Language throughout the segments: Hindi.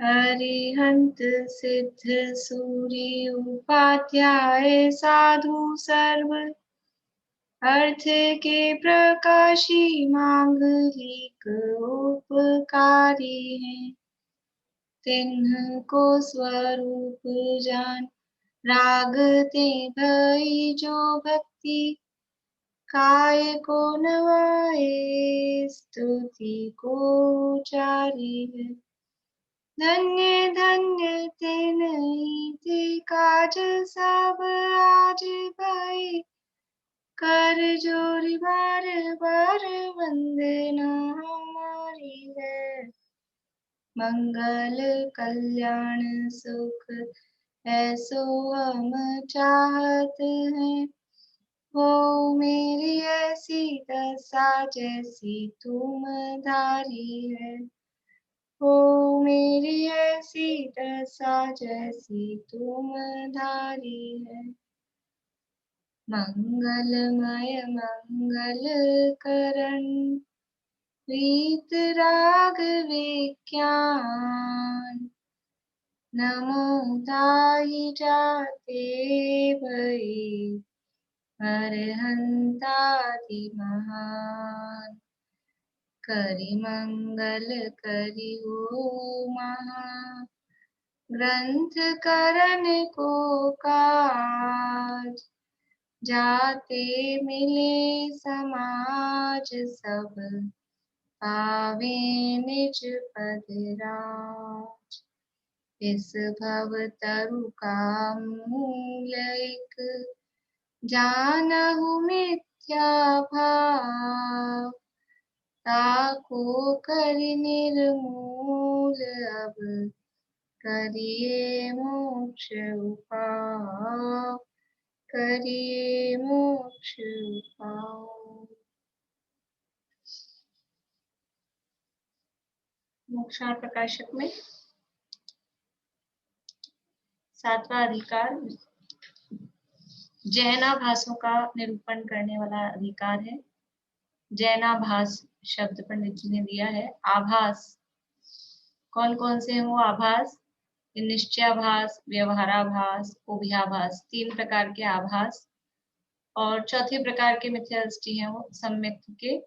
अरिहंत सिद्ध सूरी उपाध्याय साधु सर्व अर्थ के प्रकाशी मांगलिक उपकारी हैं। तिन्ह को स्वरूप जान राग ते भई जो भक्ति काय को नवाए स्तुति को जारी है। धन्य धन्य तिन्हीं ते काज सब आज भई कर जोरी बार बार वंदना हमारी है। मंगल कल्याण सुख ऐसो हम चाहत हैं। हो मेरी ऐसी दशा जैसी तुम धारी है। हो मेरी ऐसी दशा जैसी तुम धारी है। मंगलमय मंगल करण प्रीत राग विज्ञान नमो ताहि जाते भई अरहंतादि महान। करि मंगल करि हो महा ग्रंथ करण को काज जाते मिले समाज सब पावे निज पद राज। इस भव तरु का मूल एक जानहु मिथ्या भाव ताको करि निर्मूल अब करिए मोक्ष उपाय करिए मोक्ष उपाय। मोक्षार्थ प्रकाशक में सातवां अधिकार जैनाभासों का निरूपण करने वाला अधिकार है। जैनाभास शब्द पंडित जी ने दिया है। आभास कौन कौन से हैं वो आभास? निश्चयाभास, व्यवहाराभास, उभयाभास, 3 प्रकार के आभास। और चौथे प्रकार के मिथ्या दृष्टि है वो सम्यक के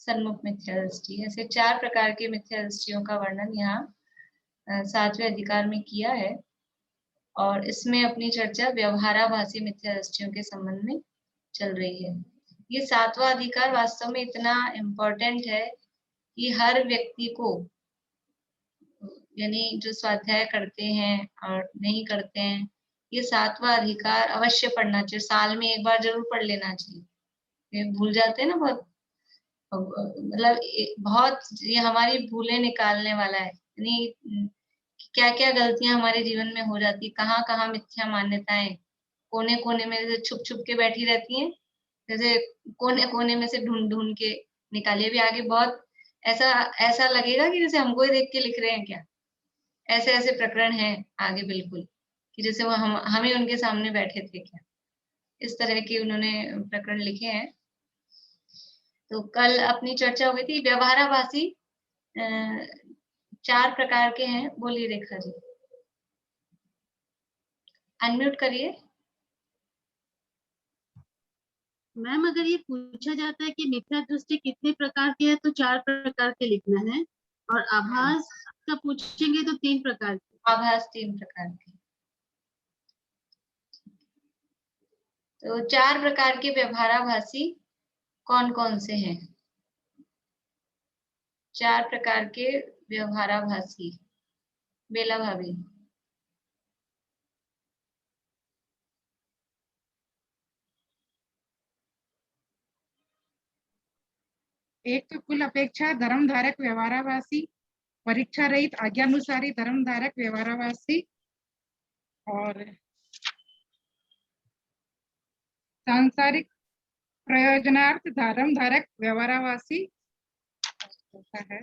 सन्मुख मिथ्या दृष्टि। ऐसे 4 प्रकार के मिथ्या दृष्टियों का वर्णन यहाँ 7वें अधिकार में किया है। और इसमें अपनी चर्चा व्यवहाराभासी मिथ्या दृष्टियों के संबंध में चल रही है। ये 7वां अधिकार वास्तव में इतना इम्पोर्टेंट है कि हर व्यक्ति को, यानी जो स्वाध्याय करते हैं और नहीं करते हैं, ये 7वां अधिकार अवश्य पढ़ना चाहिए। साल में एक बार जरूर पढ़ लेना चाहिए। ये भूल जाते हैं ना बहुत, मतलब बहुत ये हमारी भूलें निकालने वाला है। यानी क्या क्या गलतियां हमारे जीवन में हो जाती, कहाँ कहाँ मिथ्या मान्यताएं कोने कोने में जैसे छुप छुप के बैठी रहती हैं, जैसे कोने कोने में से ढूंढ ढूंढ के निकालिए। भी आगे बहुत ऐसा ऐसा लगेगा कि जैसे हमको ही देख के लिख रहे हैं क्या। ऐसे ऐसे प्रकरण हैं आगे बिल्कुल कि जैसे वो हम ही उनके सामने बैठे थे क्या। इस तरह के उन्होंने प्रकरण लिखे हैं। तो कल अपनी चर्चा हो गई थी व्यवहाराभासी 4 प्रकार के हैं। बोलिए रेखा जी, अनम्यूट करिए। मैम अगर ये पूछा जाता है कि मिथ्या दृष्टि कितने प्रकार की है तो 4 प्रकार के लिखना है, और आभास का पूछेंगे तो 3 प्रकार के। आभास 3 प्रकार के। तो 4 प्रकार के व्यवहाराभासी कौन कौन से हैं? 4 प्रकार के व्यवहाराभासी। बेला भाभी। एक तो कुल अपेक्षा धर्म धारक व्यवहाराभासी, परीक्षा रहित आज्ञानुसारी धर्म धारक व्यवहाराभासी, और सांसारिक प्रयोजनार्थ धर्म धारक व्यवहाराभासी है।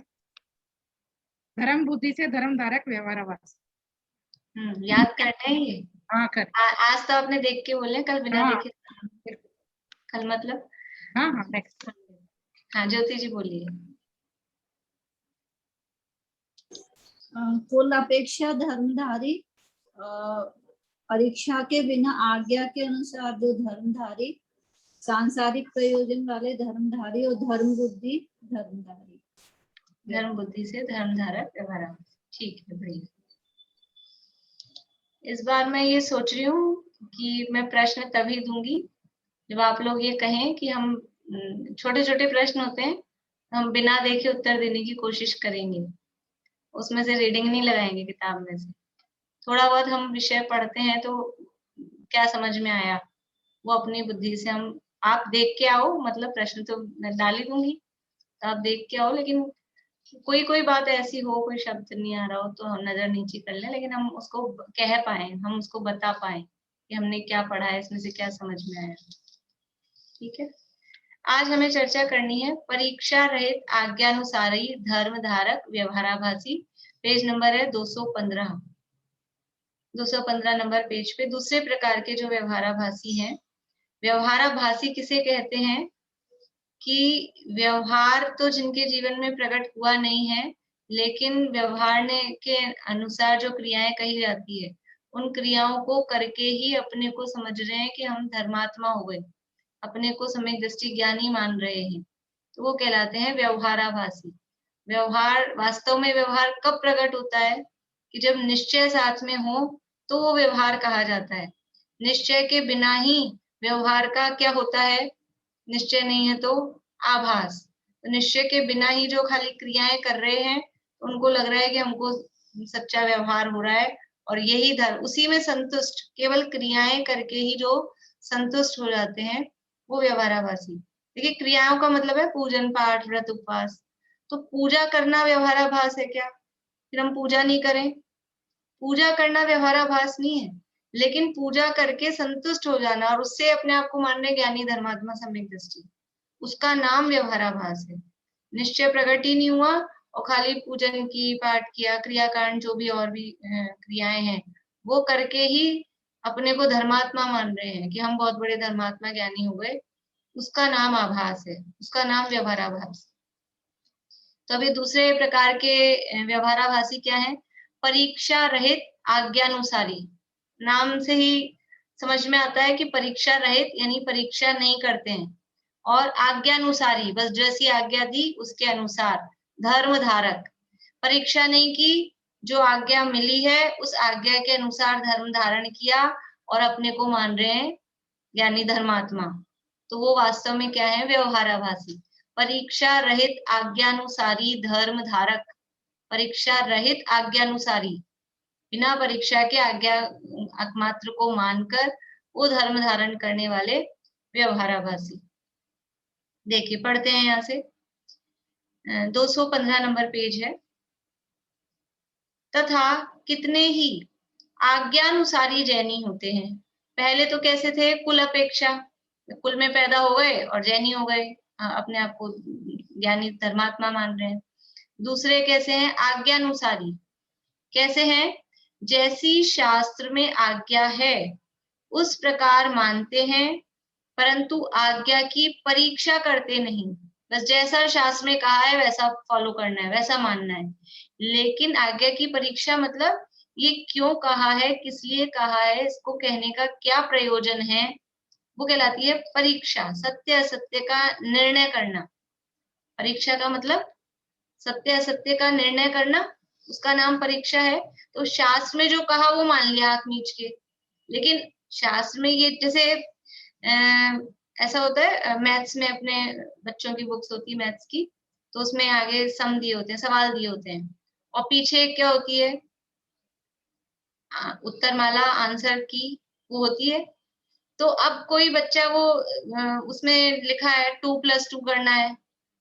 धर्म बुद्धि से धर्म धारक व्यवहाराभासी। याद करते हैं ये। हाँ कर। आज तो आपने देख के बोले, कल बिना देखे। कल मतलब हाँ हाँ नेक्स्ट। हाँ ज्योति जी बोलिए। कुल अपेक्षा धर्मधारी, परीक्षा के बिना आज्ञा के अनुसार जो धर्मधारी, सांसारिक प्रयोजन वाले धर्मधारी और धर्म बुद्धि धर्मधारी। धर्म बुद्धि से धर्मधारक व्यवहार। ठीक है, बढ़िया। इस बार मैं ये सोच रही हूँ कि मैं प्रश्न तभी दूंगी जब आप लोग ये कहें कि हम छोटे छोटे प्रश्न होते हैं, हम बिना देखे उत्तर देने की कोशिश करेंगे, उसमें से रीडिंग नहीं लगाएंगे किताब में से। थोड़ा बहुत हम विषय पढ़ते हैं तो क्या समझ में आया वो अपनी बुद्धि से हम, आप देख के आओ, मतलब प्रश्न तो मैं डाल ही दूंगी तो आप देख के आओ, लेकिन कोई बात ऐसी हो, कोई शब्द नहीं आ रहा हो तो हम नजर नीचे कर लें, लेकिन हम उसको कह पाए, हम उसको बता पाए कि हमने क्या पढ़ा है, इसमें से क्या समझ में आया। ठीक है, आज हमें चर्चा करनी है परीक्षा रहित आज्ञानुसारी धर्मधारक व्यवहाराभासी। पेज नंबर है 215। 215 नंबर पेज पे दूसरे प्रकार के जो व्यवहाराभासी हैं। व्यवहाराभासी किसे कहते हैं कि व्यवहार तो जिनके जीवन में प्रकट हुआ नहीं है, लेकिन व्यवहार ने के अनुसार जो क्रियाएं कही जाती है, उन क्रियाओं को करके ही अपने को समझ रहे हैं कि हम धर्मात्मा हो गए, अपने को सम्यक दृष्टि ज्ञानी मान रहे हैं, तो वो कहलाते हैं व्यवहाराभासी। व्यवहार, वास्तव में व्यवहार कब प्रकट होता है कि जब निश्चय साथ में हो तो वो व्यवहार कहा जाता है। निश्चय के बिना ही व्यवहार का क्या होता है, निश्चय नहीं है तो आभास। तो निश्चय के बिना ही जो खाली क्रियाएं कर रहे हैं, उनको लग रहा है कि हमको सच्चा व्यवहार हो रहा है, और यही धर्म, उसी में संतुष्ट, केवल क्रियाएं करके ही जो संतुष्ट हो जाते हैं वो व्यवहाराभासी। देखिए, क्रियाओं का मतलब है पूजन पाठ व्रत उपवास। तो पूजा करना व्यवहाराभास है क्या? फिर हम पूजा नहीं करें, पूजा करना व्यवहाराभास नहीं है, लेकिन पूजा करके संतुष्ट हो जाना और उससे अपने आप को मानने ज्ञानी धर्मात्मा सम्यक दृष्टि, उसका नाम व्यवहाराभास है। निश्चय प्रकट ही नहीं हुआ और खाली पूजन की, पाठ किया, क्रियाकांड जो भी और भी क्रियाएं हैं वो करके ही अपने को धर्मात्मा मान रहे हैं कि हम बहुत बड़े धर्मात्मा ज्ञानी हो गए, उसका नाम आभास है, उसका नाम व्यवहाराभास। तो अभी दूसरे प्रकार के व्यवहाराभासी क्या है? परीक्षा रहित आज्ञानुसारी। नाम से ही समझ में आता है कि परीक्षा रहित यानी परीक्षा नहीं करते हैं, और आज्ञानुसारी, बस जैसी आज्ञा दी उसके अनुसार। धर्मधारक, परीक्षा नहीं की, जो आज्ञा मिली है उस आज्ञा के अनुसार धर्म धारण किया और अपने को मान रहे हैं यानी धर्मात्मा, तो वो वास्तव में क्या है? व्यवहाराभासी। परीक्षा रहित आज्ञानुसारी धर्म धारक, परीक्षा रहित आज्ञानुसारी, बिना परीक्षा के आज्ञा मात्र को मानकर वो धर्म धारण करने वाले व्यवहाराभासी। देखिए, पढ़ते हैं यहाँ से, 215 नंबर पेज है। तथा कितने ही आज्ञानुसारी जैनी होते हैं। पहले तो कैसे थे? कुल अपेक्षा, कुल में पैदा हो गए और जैनी हो गए, अपने आप को ज्ञानी धर्मात्मा मान रहे हैं। दूसरे कैसे हैं? आज्ञानुसारी। कैसे हैं? जैसी शास्त्र में आज्ञा है उस प्रकार मानते हैं, परंतु आज्ञा की परीक्षा करते नहीं। बस जैसा शास्त्र में कहा है वैसा फॉलो करना है, वैसा मानना है, लेकिन आज्ञा की परीक्षा मतलब ये क्यों कहा है, किस लिए कहा है, इसको कहने का क्या प्रयोजन है, वो कहलाती है परीक्षा। सत्य असत्य का निर्णय करना, परीक्षा का मतलब सत्य असत्य का निर्णय करना, उसका नाम परीक्षा है। तो शास्त्र में जो कहा वो मान लिया आंख मीच के, लेकिन शास्त्र में ये जैसे ऐसा होता है, मैथ्स में अपने बच्चों की बुक्स होती है मैथ्स की, तो उसमें आगे सम दिए होते हैं, सवाल दिए होते हैं, और पीछे क्या होती है? उत्तरमाला, आंसर की वो होती है। तो अब कोई बच्चा वो उसमें लिखा है 2 + 2 करना है,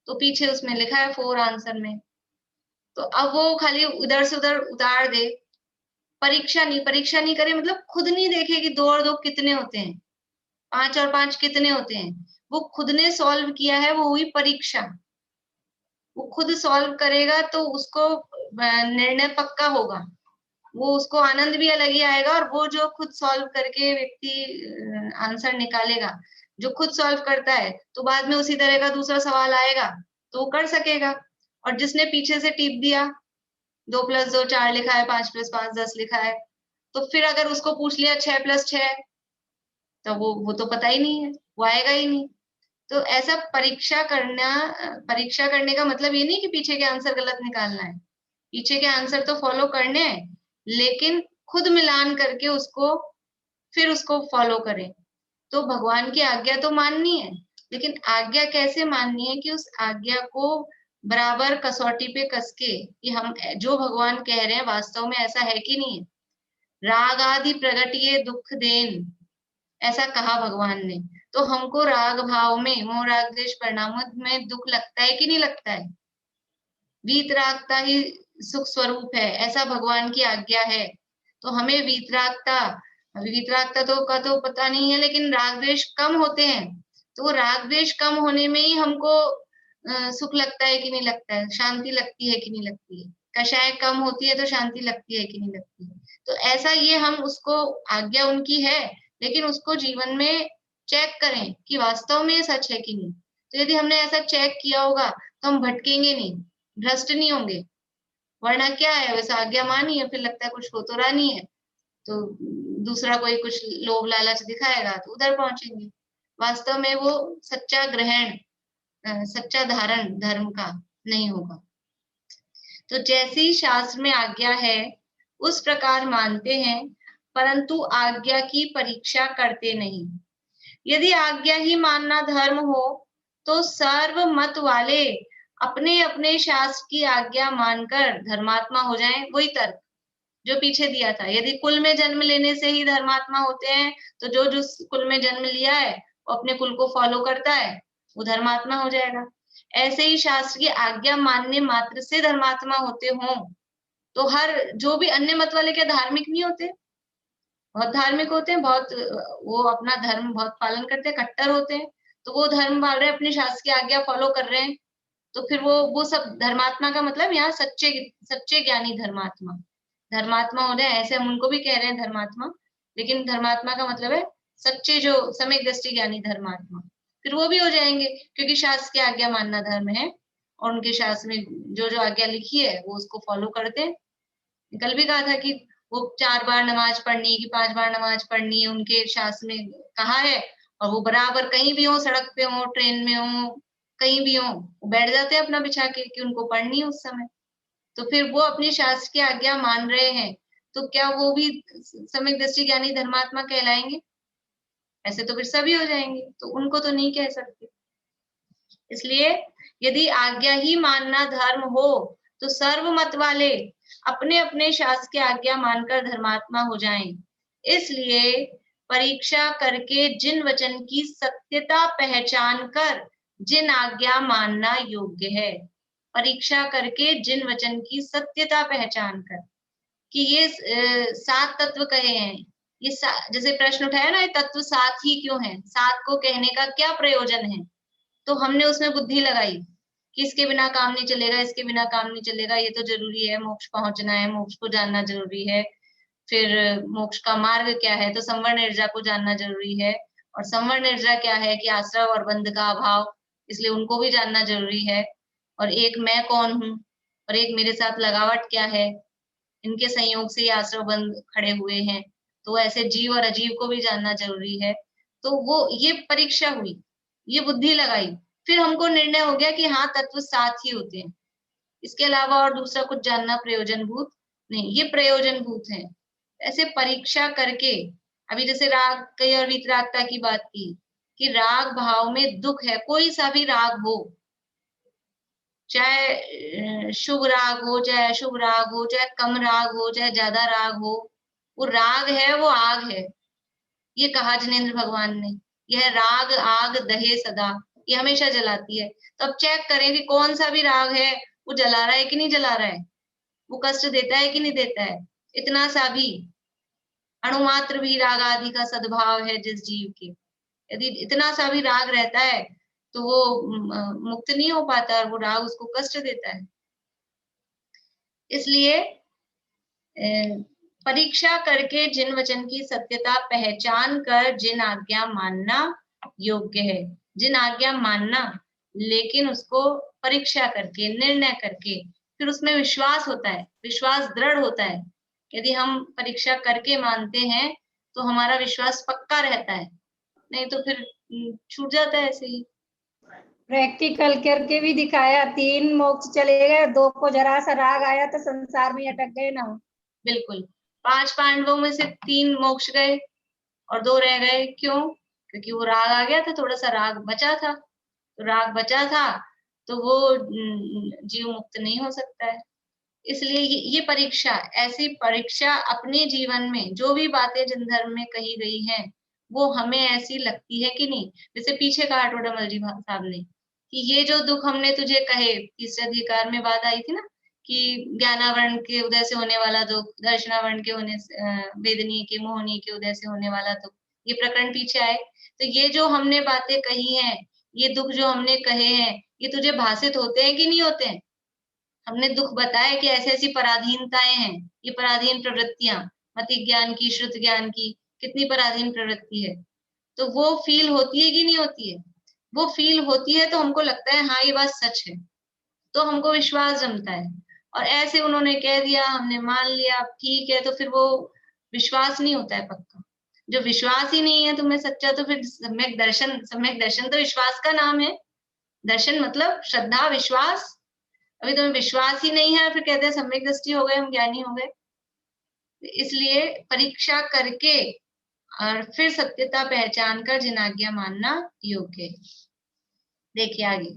तो पीछे उसमें लिखा है 4 आंसर में, तो अब वो खाली उधर से उधर उतार दे, परीक्षा नहीं करे, मतलब खुद नहीं देखे कि 2 और 2 कितने होते हैं, 5 और 5 कितने होते हैं, वो खुद ने सॉल्व किया है, वो हुई परीक्षा। वो खुद सॉल्व करेगा तो उसको निर्णय पक्का होगा, वो उसको आनंद भी अलग ही आएगा, और वो जो खुद सॉल्व करके व्यक्ति आंसर निकालेगा, जो खुद सॉल्व करता है, तो बाद में उसी तरह का दूसरा सवाल आएगा तो वो कर सकेगा। और जिसने पीछे से टिप दिया 2+2 4 लिखा है, 5+5 10 लिखा है। तो फिर अगर उसको पूछ लिया 6+6, तो वो तो पता ही नहीं है, वो आएगा ही नहीं। तो ऐसा परीक्षा करने का मतलब ये नहीं कि पीछे के आंसर गलत निकालना है, पीछे के आंसर तो फॉलो करने हैं, लेकिन खुद मिलान करके फिर उसको फॉलो करें। तो भगवान की आज्ञा तो माननी है, लेकिन आज्ञा कैसे माननी है कि उस आज्ञा को बराबर कसौटी पे कस के कि हम जो भगवान कह रहे हैं वास्तव में ऐसा है कि नहीं है। राग आदि प्रगटिए दुख देन, ऐसा कहा भगवान ने। तो हमको राग भाव में, मोह राग द्वेष परिणामों में दुख लगता है कि नहीं लगता है? वीतरागता ही सुख स्वरूप है, ऐसा भगवान की आज्ञा है। तो हमें वीतरागता तो पता नहीं है, लेकिन राग द्वेष कम होते हैं। तो वो राग द्वेष कम होने में ही हमको सुख लगता है कि नहीं लगता है, शांति लगती है कि नहीं लगती है। कषाय कम होती है तो शांति लगती है कि नहीं लगती है। तो ऐसा ये हम उसको, आज्ञा उनकी है, लेकिन उसको जीवन में चेक करें कि वास्तव में सच है कि नहीं। तो यदि हमने ऐसा चेक किया होगा तो हम भटकेंगे नहीं, भ्रष्ट नहीं होंगे। वरना क्या है, वैसे आज्ञा मानी है, फिर लगता है कुछ हो तो रहा नहीं है, तो दूसरा कोई कुछ लोभ लालच दिखाएगा तो उधर पहुंचेंगे। वास्तव में वो सच्चा ग्रहण, सच्चा धारण धर्म का नहीं होगा। तो जैसी शास्त्र में आज्ञा है उस प्रकार मानते हैं, परंतु आज्ञा की परीक्षा करते नहीं। यदि आज्ञा ही मानना धर्म हो तो सर्व मत वाले अपने अपने शास्त्र की आज्ञा मानकर धर्मात्मा हो जाएं। वही तर्क जो पीछे दिया था, यदि कुल में जन्म लेने से ही धर्मात्मा होते हैं, तो जो जिस कुल में जन्म लिया है वो अपने कुल को फॉलो करता है, वो धर्मात्मा हो जाएगा। ऐसे ही शास्त्र की आज्ञा मानने मात्र से धर्मात्मा होते हों, तो हर जो भी अन्य मत वाले क्या धार्मिक नहीं होते? बहुत धार्मिक होते हैं, बहुत वो अपना धर्म बहुत पालन करते हैं, कट्टर होते हैं। तो वो धर्म पाल रहे हैं, अपनी शास्त्र की आज्ञा फॉलो कर रहे हैं, तो फिर वो सब धर्मात्मा का मतलब यहाँ सच्चे ज्ञानी धर्मात्मा हो रहे हैं। ऐसे हम उनको भी कह रहे हैं धर्मात्मा, लेकिन धर्मात्मा का मतलब है सच्चे जो सम्यक दृष्टि ज्ञानी धर्मात्मा। फिर वो भी हो जाएंगे, क्योंकि शास्त्र की आज्ञा मानना धर्म है और उनके शास्त्र में जो जो आज्ञा लिखी है वो उसको फॉलो करते हैं। कल भी कहा था कि वो 4 बार नमाज पढ़नी कि 5 बार नमाज पढ़नी है, उनके शास्त्र में कहा है, और वो बराबर कहीं भी हो, सड़क पे हो, ट्रेन में हो, कहीं भी हो, वो बैठ जाते हैं अपना बिछा के कि उनको पढ़नी है उस समय। तो फिर वो अपनी शास्त्र की आज्ञा मान रहे हैं, तो क्या वो भी सम्यक दृष्टि ज्ञानी धर्मात्मा कहलाएंगे? ऐसे तो फिर सभी हो जाएंगे, तो उनको तो नहीं कह सकते। इसलिए यदि आज्ञा ही मानना धर्म हो तो सर्व मत वाले अपने अपने शास्त्र की आज्ञा मानकर धर्मात्मा हो जाएं। इसलिए परीक्षा करके जिन वचन की सत्यता पहचान कर जिन आज्ञा मानना योग्य है, परीक्षा करके जिन वचन की सत्यता पहचान कर, कि ये 7 तत्व कहे हैं, ये जैसे प्रश्न उठाया ना, ये तत्व 7 ही क्यों है, 7 को कहने का क्या प्रयोजन है, तो हमने उसमें बुद्धि लगाई कि इसके बिना काम नहीं चलेगा, इसके बिना काम नहीं चलेगा, ये तो जरूरी है, मोक्ष पहुंचना है, मोक्ष को जानना जरूरी है। फिर मोक्ष का मार्ग क्या है, तो संवर निर्जा को जानना जरूरी है। और संवर निर्जा क्या है कि आश्रव और बंध का अभाव, इसलिए उनको भी जानना जरूरी है। और एक मैं कौन हूँ और एक मेरे साथ लगावट क्या है, इनके संयोग से ये आश्रव बंध खड़े हुए हैं, तो ऐसे जीव और अजीव को भी जानना जरूरी है। तो वो ये परीक्षा हुई, ये बुद्धि लगाई, फिर हमको निर्णय हो गया कि हाँ तत्व 7 ही होते हैं, इसके अलावा और दूसरा कुछ जानना प्रयोजनभूत नहीं, ये प्रयोजनभूत है। ऐसे परीक्षा करके, अभी जैसे राग कई और वीतरागता की बात की कि राग भाव में दुख है, कोई सा भी राग हो, चाहे शुभ राग हो, चाहे अशुभ राग हो, चाहे कम राग हो, चाहे ज्यादा राग हो, वो राग है, वो आग है। ये कहा जिनेन्द्र भगवान ने, यह राग आग दहे सदा, ये हमेशा जलाती है। तो अब चेक करें कि कौन सा भी राग है वो जला रहा है कि नहीं जला रहा है, वो कष्ट देता है कि नहीं देता है। इतना सा भी अणुमात्र भी राग आदि का सद्भाव है जिस जीव के, यदि इतना सा भी राग रहता है तो वो मुक्त नहीं हो पाता और वो राग उसको कष्ट देता है। इसलिए परीक्षा करके जिन वचन की सत्यता पहचान कर जिन आज्ञा मानना योग्य है, जिन आज्ञा मानना, लेकिन उसको परीक्षा करके, निर्णय करके फिर उसमें विश्वास होता है, विश्वास दृढ़ होता है। यदि हम परीक्षा करके मानते हैं तो हमारा विश्वास पक्का रहता है, नहीं तो फिर छूट जाता है ऐसे ही। प्रैक्टिकल करके भी दिखाया, 3 मोक्ष चले गए, 2 को जरा सा राग आया तो संसार में अटक गए ना। बिल्कुल, 5 पांडवों में से 3 मोक्ष गए और 2 रह गए। क्यों? क्योंकि वो राग आ गया था, थोड़ा सा राग बचा था, तो राग बचा था तो वो जीव मुक्त नहीं हो सकता है। इसलिए ये परीक्षा, ऐसी परीक्षा अपने जीवन में जो भी बातें जिन धर्म में कही गई हैं वो हमें ऐसी लगती है कि नहीं। जैसे पीछे कहा टोडामल जी साहब ने कि ये जो दुख हमने तुझे कहे, तीसरे अधिकार में बात आई थी ना कि ज्ञानावरण के उदय से होने वाला दुख, दर्शनावरण के होने से, वेदनीय के मोहनीय के उदय से होने वाला दुख, ये प्रकरण पीछे आए। तो ये जो हमने बातें कही हैं, ये दुख जो हमने कहे हैं, ये तुझे भाषित होते हैं कि नहीं होते हैं? हमने दुख बताया कि ऐसी ऐसी पराधीनताएं हैं, ये पराधीन प्रवृत्तियां, मति ज्ञान की, श्रुत ज्ञान की कितनी पराधीन प्रवृत्ति है, तो वो फील होती है कि नहीं होती है? वो फील होती है तो हमको लगता है हाँ ये बात सच है, तो हमको विश्वास जमता है। और ऐसे उन्होंने कह दिया, हमने मान लिया, ठीक है, तो फिर वो विश्वास नहीं होता है पक्का। जो विश्वास ही नहीं है तुम्हें सच्चा, तो फिर सम्यक दर्शन तो विश्वास का नाम है। दर्शन मतलब श्रद्धा, विश्वास। अभी तुम्हें विश्वास ही नहीं है, फिर कहते हैं सम्यक दृष्टि हो गए, हम ज्ञानी हो गए। इसलिए परीक्षा करके और फिर सत्यता पहचान कर जिनाज्ञा मानना योग्य है। देखिए आगे,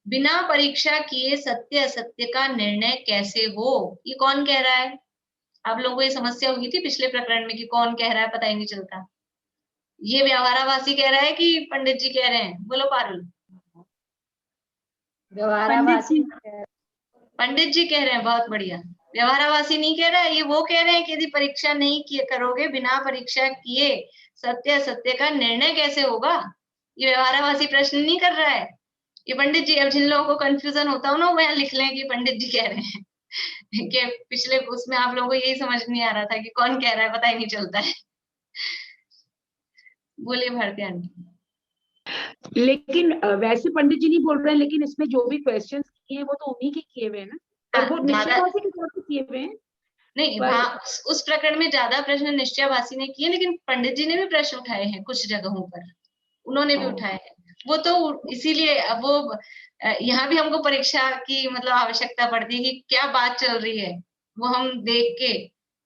बिना परीक्षा किए सत्य असत्य का निर्णय कैसे हो, ये कौन कह रहा है? आप लोगों को ये समस्या हुई थी पिछले प्रकरण में कि कौन कह रहा है, पता ही नहीं चलता। ये व्यवहारावासी कह रहा है कि पंडित जी कह रहे हैं? बोलो पारुल। व्यवहारावासी पंडित जी कह रहे हैं, बहुत बढ़िया। व्यवहारावासी नहीं कह रहा है, ये वो कह रहे हैं कि यदि परीक्षा नहीं किए करोगे, बिना परीक्षा किए सत्य असत्य का निर्णय कैसे होगा। ये व्यवहारावासी प्रश्न नहीं कर रहा है, ये पंडित जी। अब जिन लोगों को कंफ्यूजन होता हो ना, वो यहाँ लिख लें कि पंडित जी कह रहे हैं कि पिछले उसमें आप लोगों को यही समझ नहीं आ रहा था कि कौन कह रहा है, पता ही नहीं चलता है। बोलिए भारती आंटी। लेकिन वैसे पंडित जी नहीं बोल रहे हैं, लेकिन इसमें जो भी क्वेश्चंस किए हैं वो तो उन्हीं के किए हुए हैं ना, और वो निश्चयभाषी के तौर पे किए हुए हैं। नहीं, उस प्रकरण में ज्यादा प्रश्न निश्चयभाषी ने किए, लेकिन पंडित जी ने भी प्रश्न उठाए हैं कुछ जगहों पर, उन्होंने भी उठाए हैं। वो तो इसीलिए वो यहाँ भी हमको परीक्षा की मतलब आवश्यकता पड़ती है कि क्या बात चल रही है, वो हम देख के,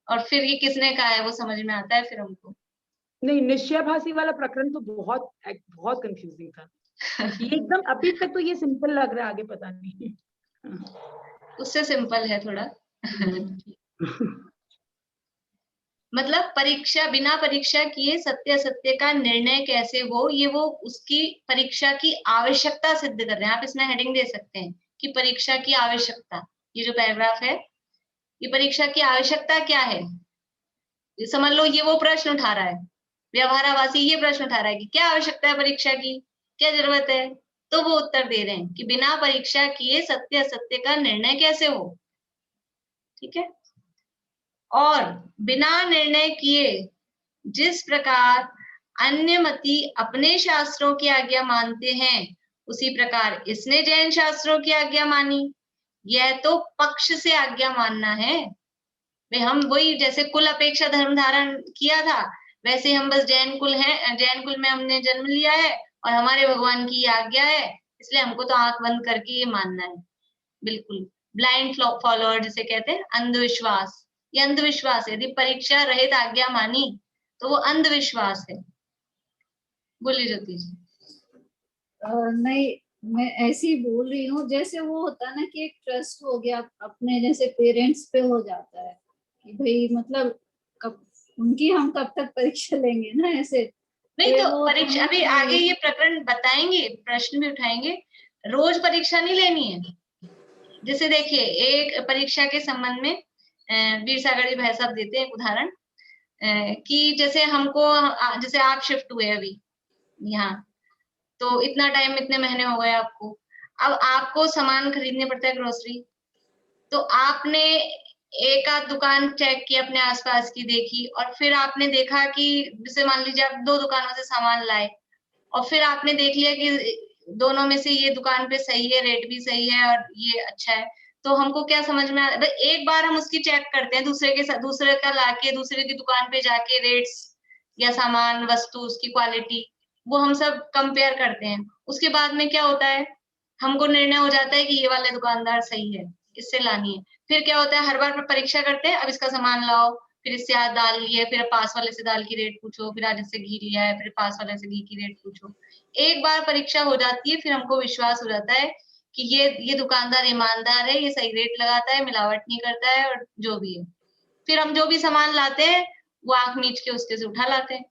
और फिर ये किसने कहा है वो समझ में आता है फिर हमको। नहीं, निश्चयभाषी वाला प्रकरण तो बहुत बहुत कंफ्यूजिंग था। ये एकदम अभी तक तो ये सिंपल लग रहा है, आगे पता नहीं। उससे सिंपल है थोड़ा। मतलब परीक्षा, बिना परीक्षा किए सत्य असत्य का निर्णय कैसे हो, ये वो उसकी परीक्षा की आवश्यकता सिद्ध कर रहे हैं। आप इसमें हेडिंग दे सकते हैं कि परीक्षा की आवश्यकता। ये जो पैराग्राफ है, ये परीक्षा की आवश्यकता क्या है। समझ लो ये वो प्रश्न उठा रहा है, व्यवहारावासी ये प्रश्न उठा रहा है कि क्या आवश्यकता है परीक्षा की, क्या जरूरत है, तो वो उत्तर दे रहे हैं कि बिना परीक्षा किए सत्य असत्य का निर्णय कैसे हो। ठीक है। और बिना निर्णय किए जिस प्रकार अन्य मती अपने शास्त्रों की आज्ञा मानते हैं, उसी प्रकार इसने जैन शास्त्रों की आज्ञा मानी। यह तो पक्ष से आज्ञा मानना है। भाई हम वही जैसे कुल अपेक्षा धर्म धारण किया था, वैसे हम बस जैन कुल हैं, जैन कुल में हमने जन्म लिया है और हमारे भगवान की आज्ञा है, इसलिए हमको तो आंख बंद करके ये मानना है। बिल्कुल ब्लाइंड फॉलोअर जिसे कहते हैं, अंधविश्वास। ये अंधविश्वास है। यदि परीक्षा रहित आज्ञा मानी तो वो अंधविश्वास है। बोलिए ज्योति जी। नहीं, मैं ऐसी बोल रही हूँ, जैसे वो होता है ना कि एक ट्रस्ट हो गया अपने जैसे पेरेंट्स पे हो जाता है कि भाई मतलब कब उनकी हम कब तक परीक्षा लेंगे ना, ऐसे। नहीं तो परीक्षा अभी आगे ये प्रकरण बताएंगे, प्रश्न भी उठाएंगे। रोज परीक्षा नहीं लेनी है। जैसे देखिए, एक परीक्षा के संबंध में वीर सागर जी भाई साहब देते हैं उदाहरण कि जैसे हमको, जैसे आप शिफ्ट हुए अभी यहाँ, तो इतना टाइम, इतने महीने हो गए आपको, अब आपको सामान खरीदने पड़ता है, ग्रोसरी। तो आपने एक आध दुकान चेक की, अपने आसपास की देखी, और फिर आपने देखा कि जैसे मान लीजिए आप 2 दुकानों से सामान लाए, और फिर आपने देख लिया कि दोनों में से ये दुकान पे सही है, रेट भी सही है और ये अच्छा है, तो हमको क्या समझ में आता है, एक बार हम उसकी चेक करते हैं दूसरे के साथ, दूसरे का लाके दूसरे की दुकान पे जाके रेट्स या सामान वस्तु उसकी क्वालिटी वो हम सब कंपेयर करते हैं। उसके बाद में क्या होता है, हमको निर्णय हो जाता है कि ये वाला दुकानदार सही है, इससे लानी है। फिर क्या होता है, हर बार परीक्षा करते हैं, अब इसका सामान लाओ, फिर इससे आज दाल ली है, फिर पास वाले से दाल की रेट पूछो, फिर आज इससे घी लिया है, फिर पास वाले से घी की रेट पूछो। एक बार परीक्षा हो जाती है, फिर हमको विश्वास हो जाता है कि ये दुकानदार ईमानदार है, ये सही रेट लगाता है, मिलावट नहीं करता है, और जो भी है। फिर हम जो भी सामान लाते हैं वो आंख मीच के उसके से उठा लाते हैं।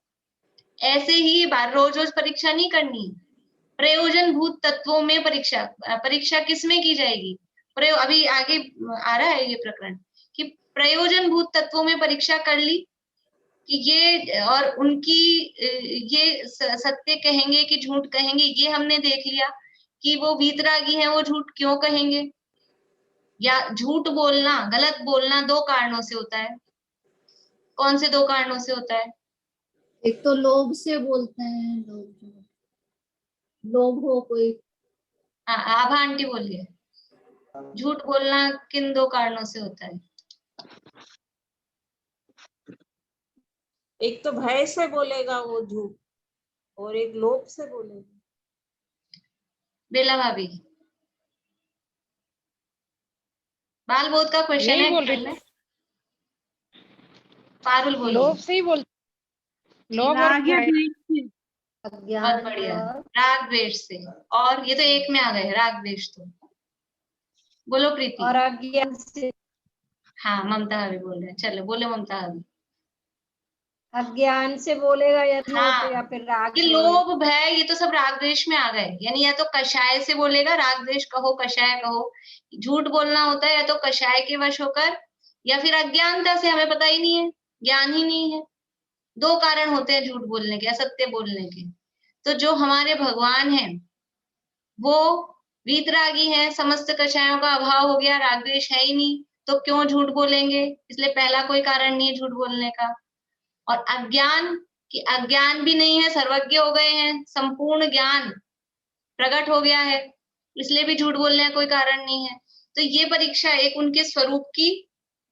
ऐसे ही बार रोज रोज परीक्षा नहीं करनी। प्रयोजनभूत तत्वों में परीक्षा, परीक्षा किसमें की जाएगी, अभी आगे आ रहा है ये प्रकरण कि प्रयोजनभूत तत्वों में परीक्षा कर ली कि ये और उनकी ये सत्य कहेंगे कि झूठ कहेंगे, ये हमने देख लिया कि वो वीतरागी हैं, वो झूठ क्यों कहेंगे। या झूठ बोलना, गलत बोलना दो कारणों से होता है। कौन से दो कारणों से होता है? एक तो लोभ से बोलते हैं लोग, लोभ हो कोई। हाँ, आभा आंटी बोलिए, झूठ बोलना किन दो कारणों से होता है? एक तो भय से बोलेगा वो झूठ, और एक लोभ से बोलेगा। बेला भाभी, बाल बोध का क्वेश्चन यही है। बोल रही थी। पारुल बोलिए। लोभ से ही बोल, लोभ और राग या भय। द्वेष से। बहुत बढ़िया, राग द्वेष से। और ये तो एक में आ गए, राग द्वेष। तो बोलो प्रीति। और अज्ञान से। हाँ, ममता भाभी बोल रहे हैं, चलो बोलो ममता भाभी। अज्ञान से बोलेगा या लोभ हाँ, या फिर राग ये से। लोभ भय ये तो सब राग द्वेष में आ गए। यानी या तो कषाय से बोलेगा, राग द्वेष कहो कषाय कहो, झूठ बोलना होता है या तो कषाय के वश होकर, या फिर अज्ञानता से, हमें पता ही नहीं है, ज्ञान ही नहीं है। दो कारण होते हैं झूठ बोलने के, असत्य बोलने के। तो जो हमारे भगवान हैं वो वीतरागी हैं, समस्त कषायों का अभाव हो गया, राग द्वेष है ही नहीं, तो क्यों झूठ बोलेंगे? इसलिए पहला कोई कारण नहीं है झूठ बोलने का। और अज्ञान, कि अज्ञान भी नहीं है, सर्वज्ञ हो गए हैं, संपूर्ण ज्ञान प्रकट हो गया है, इसलिए भी झूठ बोलने का कोई कारण नहीं है। तो ये परीक्षा एक उनके स्वरूप की,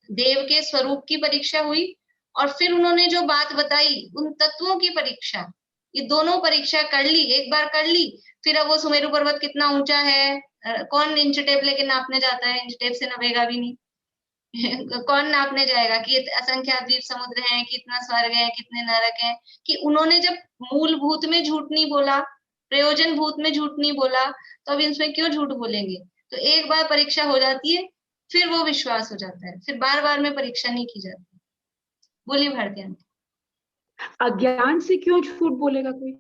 देव के स्वरूप की परीक्षा हुई, और फिर उन्होंने जो बात बताई उन तत्वों की परीक्षा। ये दोनों परीक्षा कर ली, एक बार कर ली, फिर अब वो सुमेरु पर्वत कितना ऊंचा है, कौन इंच टेप लेके नापने जाता है? इंच टेप से नपेगा भी नहीं। कौन नापने जाएगा कि असंख्य द्वीप समुद्र हैं, कितना स्वर्ग है, कितने नरक हैं। कि उन्होंने जब मूलभूत में झूठ नहीं बोला, प्रयोजन भूत में झूठ नहीं बोला, तो अब इसमें क्यों झूठ बोलेंगे? तो एक बार परीक्षा हो जाती है, फिर वो विश्वास हो जाता है, फिर बार बार में परीक्षा नहीं की जाती। बोलिए भारती आंटी। अज्ञान से क्यों झूठ बोलेगा कोई?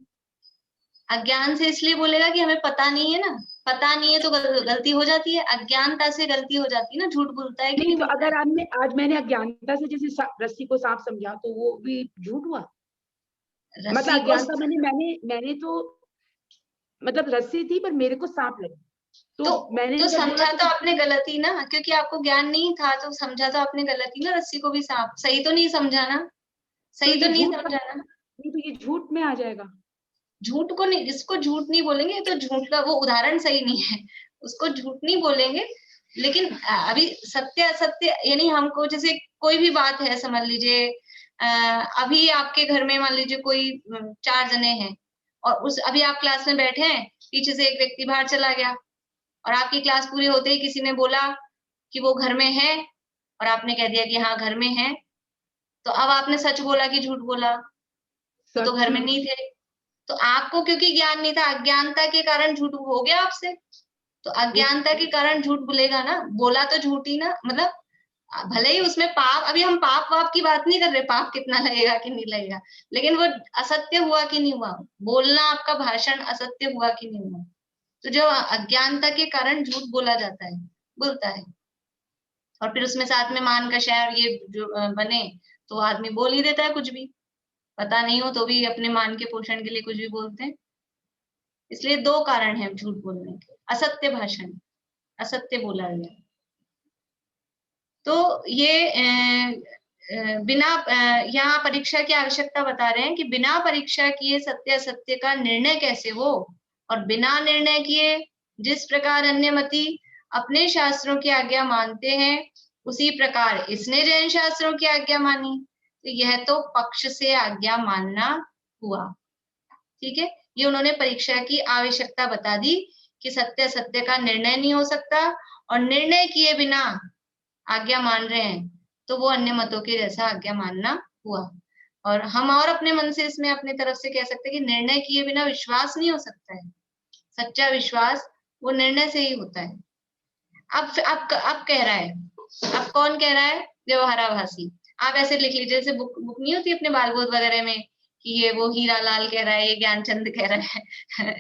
अज्ञान से इसलिए बोलेगा कि हमें पता नहीं है ना, पता नहीं है तो गलती हो जाती है, अज्ञानता से गलती हो जाती है ना, झूठ बोलता है कि नहीं, नहीं तो बोलता अगर है? आज मैंने अज्ञानता से जैसे रस्सी को सांप समझा तो वो भी झूठ हुआ। मतलब रस्सी को अज्ञानता मैंने तो मतलब रस्सी थी पर मेरे को सांप लगा, तो मैंने तो जब बोला समझा तो आपने गलत ही ना, क्योंकि आपको ज्ञान नहीं था, तो समझा तो आपने गलत ही ना, रस्सी को भी सांप। सही तो नहीं समझा ना, सही तो नहीं समझा ना। नहीं, तो ये झूठ में आ जाएगा। झूठ को नहीं, इसको झूठ नहीं बोलेंगे, तो झूठ का वो उदाहरण सही नहीं है, उसको झूठ नहीं बोलेंगे। लेकिन अभी सत्य असत्य, यानी हमको जैसे कोई भी बात है, समझ लीजिए अभी आपके घर में मान लीजिए कोई 4 जने हैं, और अभी आप क्लास में बैठे हैं, पीछे से एक व्यक्ति बाहर चला गया, और आपकी क्लास पूरी होते ही किसी ने बोला कि वो घर में है, और आपने कह दिया कि हाँ घर में है। तो अब आपने सच बोला कि झूठ बोला? तो घर में नहीं थे। तो आपको क्योंकि ज्ञान नहीं था, अज्ञानता के कारण झूठ हो गया आपसे। तो अज्ञानता के कारण झूठ बोलेगा ना, बोला तो झूठ ही ना। मतलब भले ही उसमें पाप, अभी हम पाप वाप की बात नहीं कर रहे, पाप कितना लगेगा कि नहीं लगेगा, लेकिन वो असत्य हुआ कि नहीं हुआ, बोलना आपका भाषण असत्य हुआ कि नहीं हुआ। तो जो अज्ञानता के कारण झूठ बोला जाता है, बोलता है, और फिर उसमें साथ में मान का शहर ये जो बने, तो आदमी बोल ही देता है कुछ भी, पता नहीं हो तो भी अपने मान के पोषण के लिए कुछ भी बोलते हैं। इसलिए 2 कारण हैं झूठ बोलने के, असत्य भाषण, असत्य बोला गया। तो ये बिना यहाँ परीक्षा की आवश्यकता बता रहे हैं कि बिना परीक्षा किए सत्य असत्य का निर्णय कैसे हो, और बिना निर्णय किए जिस प्रकार अन्यमति अपने शास्त्रों की आज्ञा मानते हैं, उसी प्रकार इसने जैन शास्त्रों की आज्ञा मानी। तो यह तो पक्ष से आज्ञा मानना हुआ। ठीक है, ये उन्होंने परीक्षा की आवश्यकता बता दी कि सत्य सत्य का निर्णय नहीं हो सकता, और निर्णय किए बिना आज्ञा मान रहे हैं तो वो अन्य मतों के जैसा आज्ञा मानना हुआ। और हम और अपने मन से इसमें अपने तरफ से कह सकते हैं कि निर्णय किए बिना विश्वास नहीं हो सकता है। सच्चा विश्वास वो निर्णय से ही होता है। अब कह रहा है, अब कौन कह रहा है? व्यवहाराभासी। आप ऐसे लिख लीजिए, जैसे बुक नहीं होती अपने बाल बोध वगैरह में कि ये वो हीरा लाल कह रहा है, ये ज्ञानचंद कह रहा है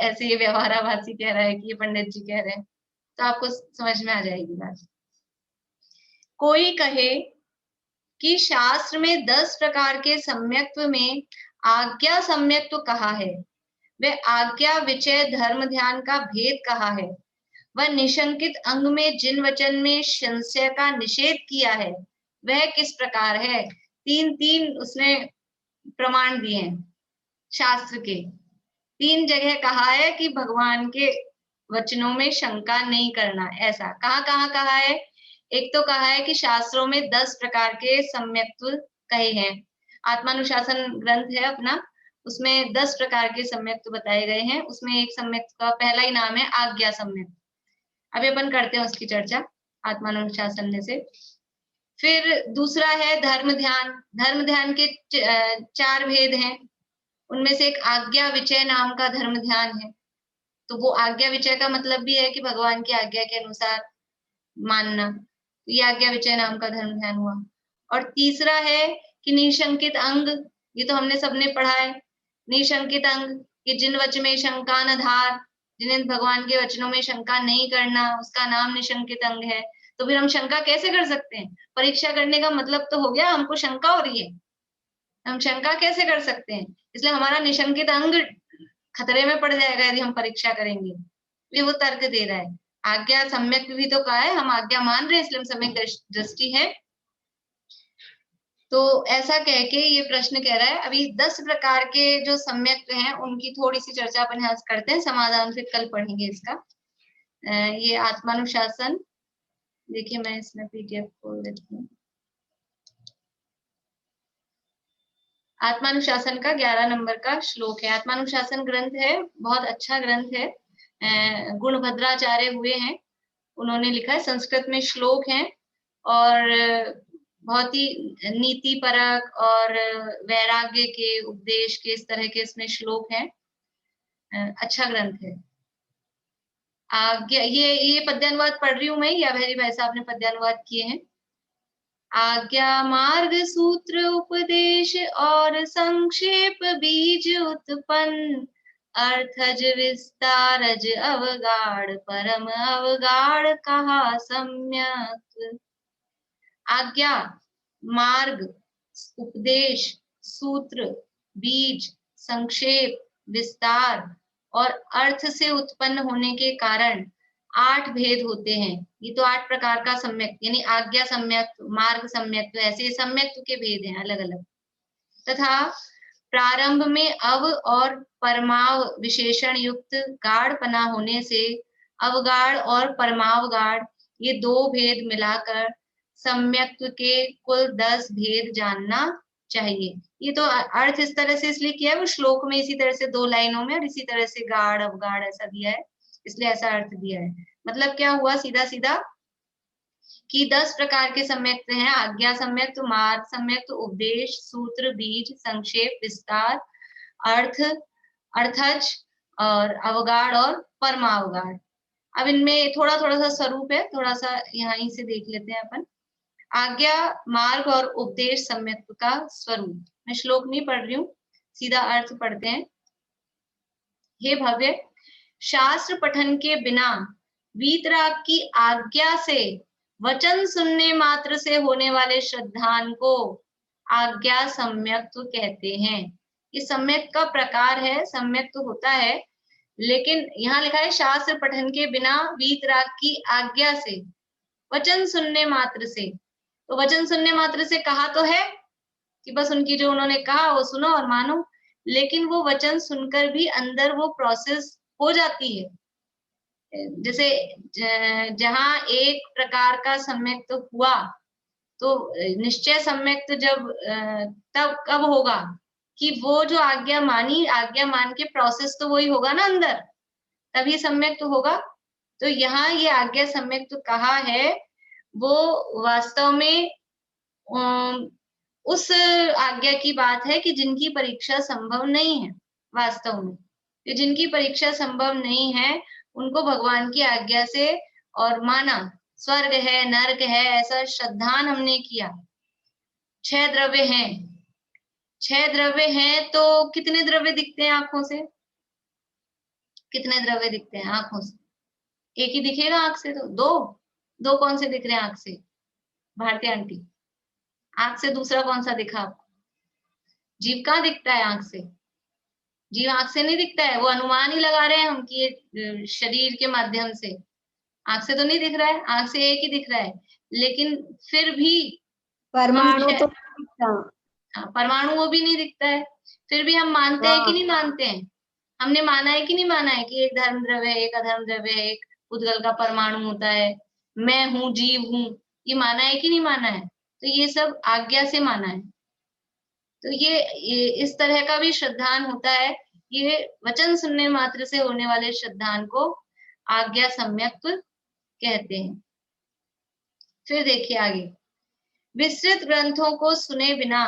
ऐसे ये व्यवहाराभासी कह रहा है कि ये पंडित जी कह रहे हैं, तो आपको समझ में आ जाएगी बात। कोई कहे कि शास्त्र में 10 प्रकार के सम्यक्त्व में आज्ञा सम्यक्त्व कहा है, वह आज्ञा विचय धर्म ध्यान का भेद कहा है, वह निशंकित अंग में जिन वचन में संशय का निषेध किया है वह किस प्रकार है। तीन उसने प्रमाण दिए हैं शास्त्र के। 3 जगह कहा है कि भगवान के वचनों में शंका नहीं करना। ऐसा कहाँ कहा है? एक तो कहा है कि शास्त्रों में 10 प्रकार के सम्यक्त्व कहे हैं। आत्मानुशासन ग्रंथ है अपना, उसमें 10 प्रकार के सम्यक्त्व बताए गए हैं। उसमें एक सम्यक्त्व का पहला ही नाम है आज्ञा सम्यक्त्व। अभी अपन करते हैं उसकी चर्चा आत्मानुशासन में से। फिर दूसरा है धर्म ध्यान। धर्म ध्यान के 4 भेद हैं, उनमें से एक आज्ञा विचय नाम का धर्म ध्यान है। तो वो आज्ञा विचय का मतलब भी है कि भगवान की आज्ञा के अनुसार मानना, ये आज्ञा विचय नाम का धर्म ध्यान हुआ। और तीसरा है कि निशंकित अंग, ये तो हमने सबने पढ़ा है। निशंकित अंग कि जिन वचन में शंका न धार, जिन्हें भगवान के वचनों में शंका नहीं करना, उसका नाम निशंकित अंग है। तो फिर हम शंका कैसे कर सकते हैं? परीक्षा करने का मतलब तो हो गया हमको शंका हो रही है, हम शंका कैसे कर सकते हैं? इसलिए हमारा निशंकित अंग खतरे में पड़ जाएगा यदि हम परीक्षा करेंगे। ये वो तर्क दे रहा है। आज्ञा सम्यक भी तो कहा है, हम आज्ञा मान रहे हैं इसलिए हम सम्यक दृष्टि है। तो ऐसा कह के ये प्रश्न कह रहा है। अभी 10 प्रकार के जो सम्यक हैं उनकी थोड़ी सी चर्चा अपन यहाँ करते हैं, समाधान फिर कल पढ़ेंगे इसका। ये आत्मानुशासन, देखिए मैं इसमें पीडीएफ खोल देती हूँ। आत्मानुशासन का 11 नंबर का श्लोक है। आत्मानुशासन ग्रंथ है, बहुत अच्छा ग्रंथ है। गुणभद्राचार्य हुए हैं, उन्होंने लिखा है। संस्कृत में श्लोक हैं और बहुत ही नीति परक और वैराग्य के उपदेश के इस तरह के इसमें श्लोक हैं। अच्छा ग्रंथ है। आज्ञा, ये पद्यानुवाद पढ़ रही हूँ मैं, या भैरी भाई साहब ने पद्यानुवाद किए हैं। आज्ञा मार्ग सूत्र उपदेश और संक्षेप बीज उत्पन्न, अर्थज विस्तारज अवगाढ़ परम अवगाढ़ कहा सम्यक। आज्ञा मार्ग उपदेश सूत्र बीज संक्षेप विस्तार और अर्थ से उत्पन्न होने के कारण 8 भेद होते हैं। ये तो 8 प्रकार का सम्यक, यानी आज्ञा सम्यक, मार्ग सम्यक, तो ऐसे सम्यक के भेद हैं अलग अलग। तथा प्रारंभ में अव और परमाव विशेषण युक्त गाढ़पना होने से अवगाढ़ और परमावगाढ़ ये 2 भेद मिलाकर सम्यक्त्व के कुल 10 भेद जानना चाहिए। ये तो अर्थ इस तरह से इसलिए किया है, वो श्लोक में इसी तरह से 2 लाइनों में और इसी तरह से गाढ़ अवगाढ़ ऐसा दिया है, इसलिए ऐसा अर्थ दिया है। मतलब क्या हुआ सीधा सीधा कि 10 प्रकार के सम्यक्त्व हैं। आज्ञा सम्यक्त्व, मार्ग सम्यक्त्व, उपदेश, सूत्र, बीज, संक्षेप, विस्तार, अर्थ, अर्थज और अवगाढ़ और परमावगाढ़। अब इनमें थोड़ा थोड़ा सा स्वरूप है, थोड़ा सा यहीं से देख लेते हैं अपन। आज्ञा मार्ग और उपदेश सम्यक्त्व का स्वरूप, मैं श्लोक नहीं पढ़ रही हूँ, सीधा अर्थ पढ़ते हैं। हे भव्य, शास्त्र पठन के बिना वीतराग की आज्ञा से वचन सुनने मात्र से होने वाले श्रद्धान को आज्ञा सम्यक्त्व कहते हैं। ये सम्यक का प्रकार है, सम्यक्त्व होता है, लेकिन यहाँ लिखा है शास्त्र पठन के बिना वीतराग की आज्ञा से वचन सुनने मात्र से। तो वचन सुनने मात्र से कहा तो है कि बस उनकी जो उन्होंने कहा वो सुनो और मानो, लेकिन वो वचन सुनकर भी अंदर वो प्रोसेस हो जाती है। जैसे जहाँ एक प्रकार का सम्यक्त हुआ तो निश्चय सम्यक्त जब तब कब होगा कि वो जो आज्ञा मानी, आज्ञा मान के प्रोसेस तो वही होगा ना अंदर, तभी सम्यक्त होगा। तो यहाँ ये आज्ञा सम्यक्त कहा है वो वास्तव में उस आज्ञा की बात है कि जिनकी परीक्षा संभव नहीं है। वास्तव में कि जिनकी परीक्षा संभव नहीं है उनको भगवान की आज्ञा से और माना, स्वर्ग है, नरक है, ऐसा श्रद्धान हमने किया। 6 द्रव्य हैं, 6 द्रव्य हैं तो कितने द्रव्य दिखते हैं आंखों से? कितने द्रव्य दिखते हैं आंखों से? एक ही दिखेगा आंख से? तो दो कौन से दिख रहे हैं आंख से? भारती आंटी, आंख से दूसरा कौन सा दिखा आपको? जीव कहाँ दिखता है आंख से? जीव आंख से नहीं दिखता है, वो अनुमान ही लगा रहे हैं हम कि ये शरीर के माध्यम से, आंख से तो नहीं दिख रहा है, आंख से एक ही दिख रहा है। लेकिन फिर भी परमाणु तो परमाणु वो भी नहीं दिखता है, फिर भी हम मानते हैं कि नहीं मानते हैं? हमने माना है कि नहीं माना है कि एक धर्म द्रव्य है, एक अधर्म द्रव्य है, एक उद्गल का परमाणु होता है, मैं हूँ, जीव हूँ, ये माना है कि नहीं माना है? तो ये सब आज्ञा से माना है। तो ये इस तरह का भी श्रद्धान होता है। ये वचन सुनने मात्र से होने वाले श्रद्धान को आज्ञा सम्यक्त कहते हैं। फिर देखिए आगे, विस्तृत ग्रंथों को सुने बिना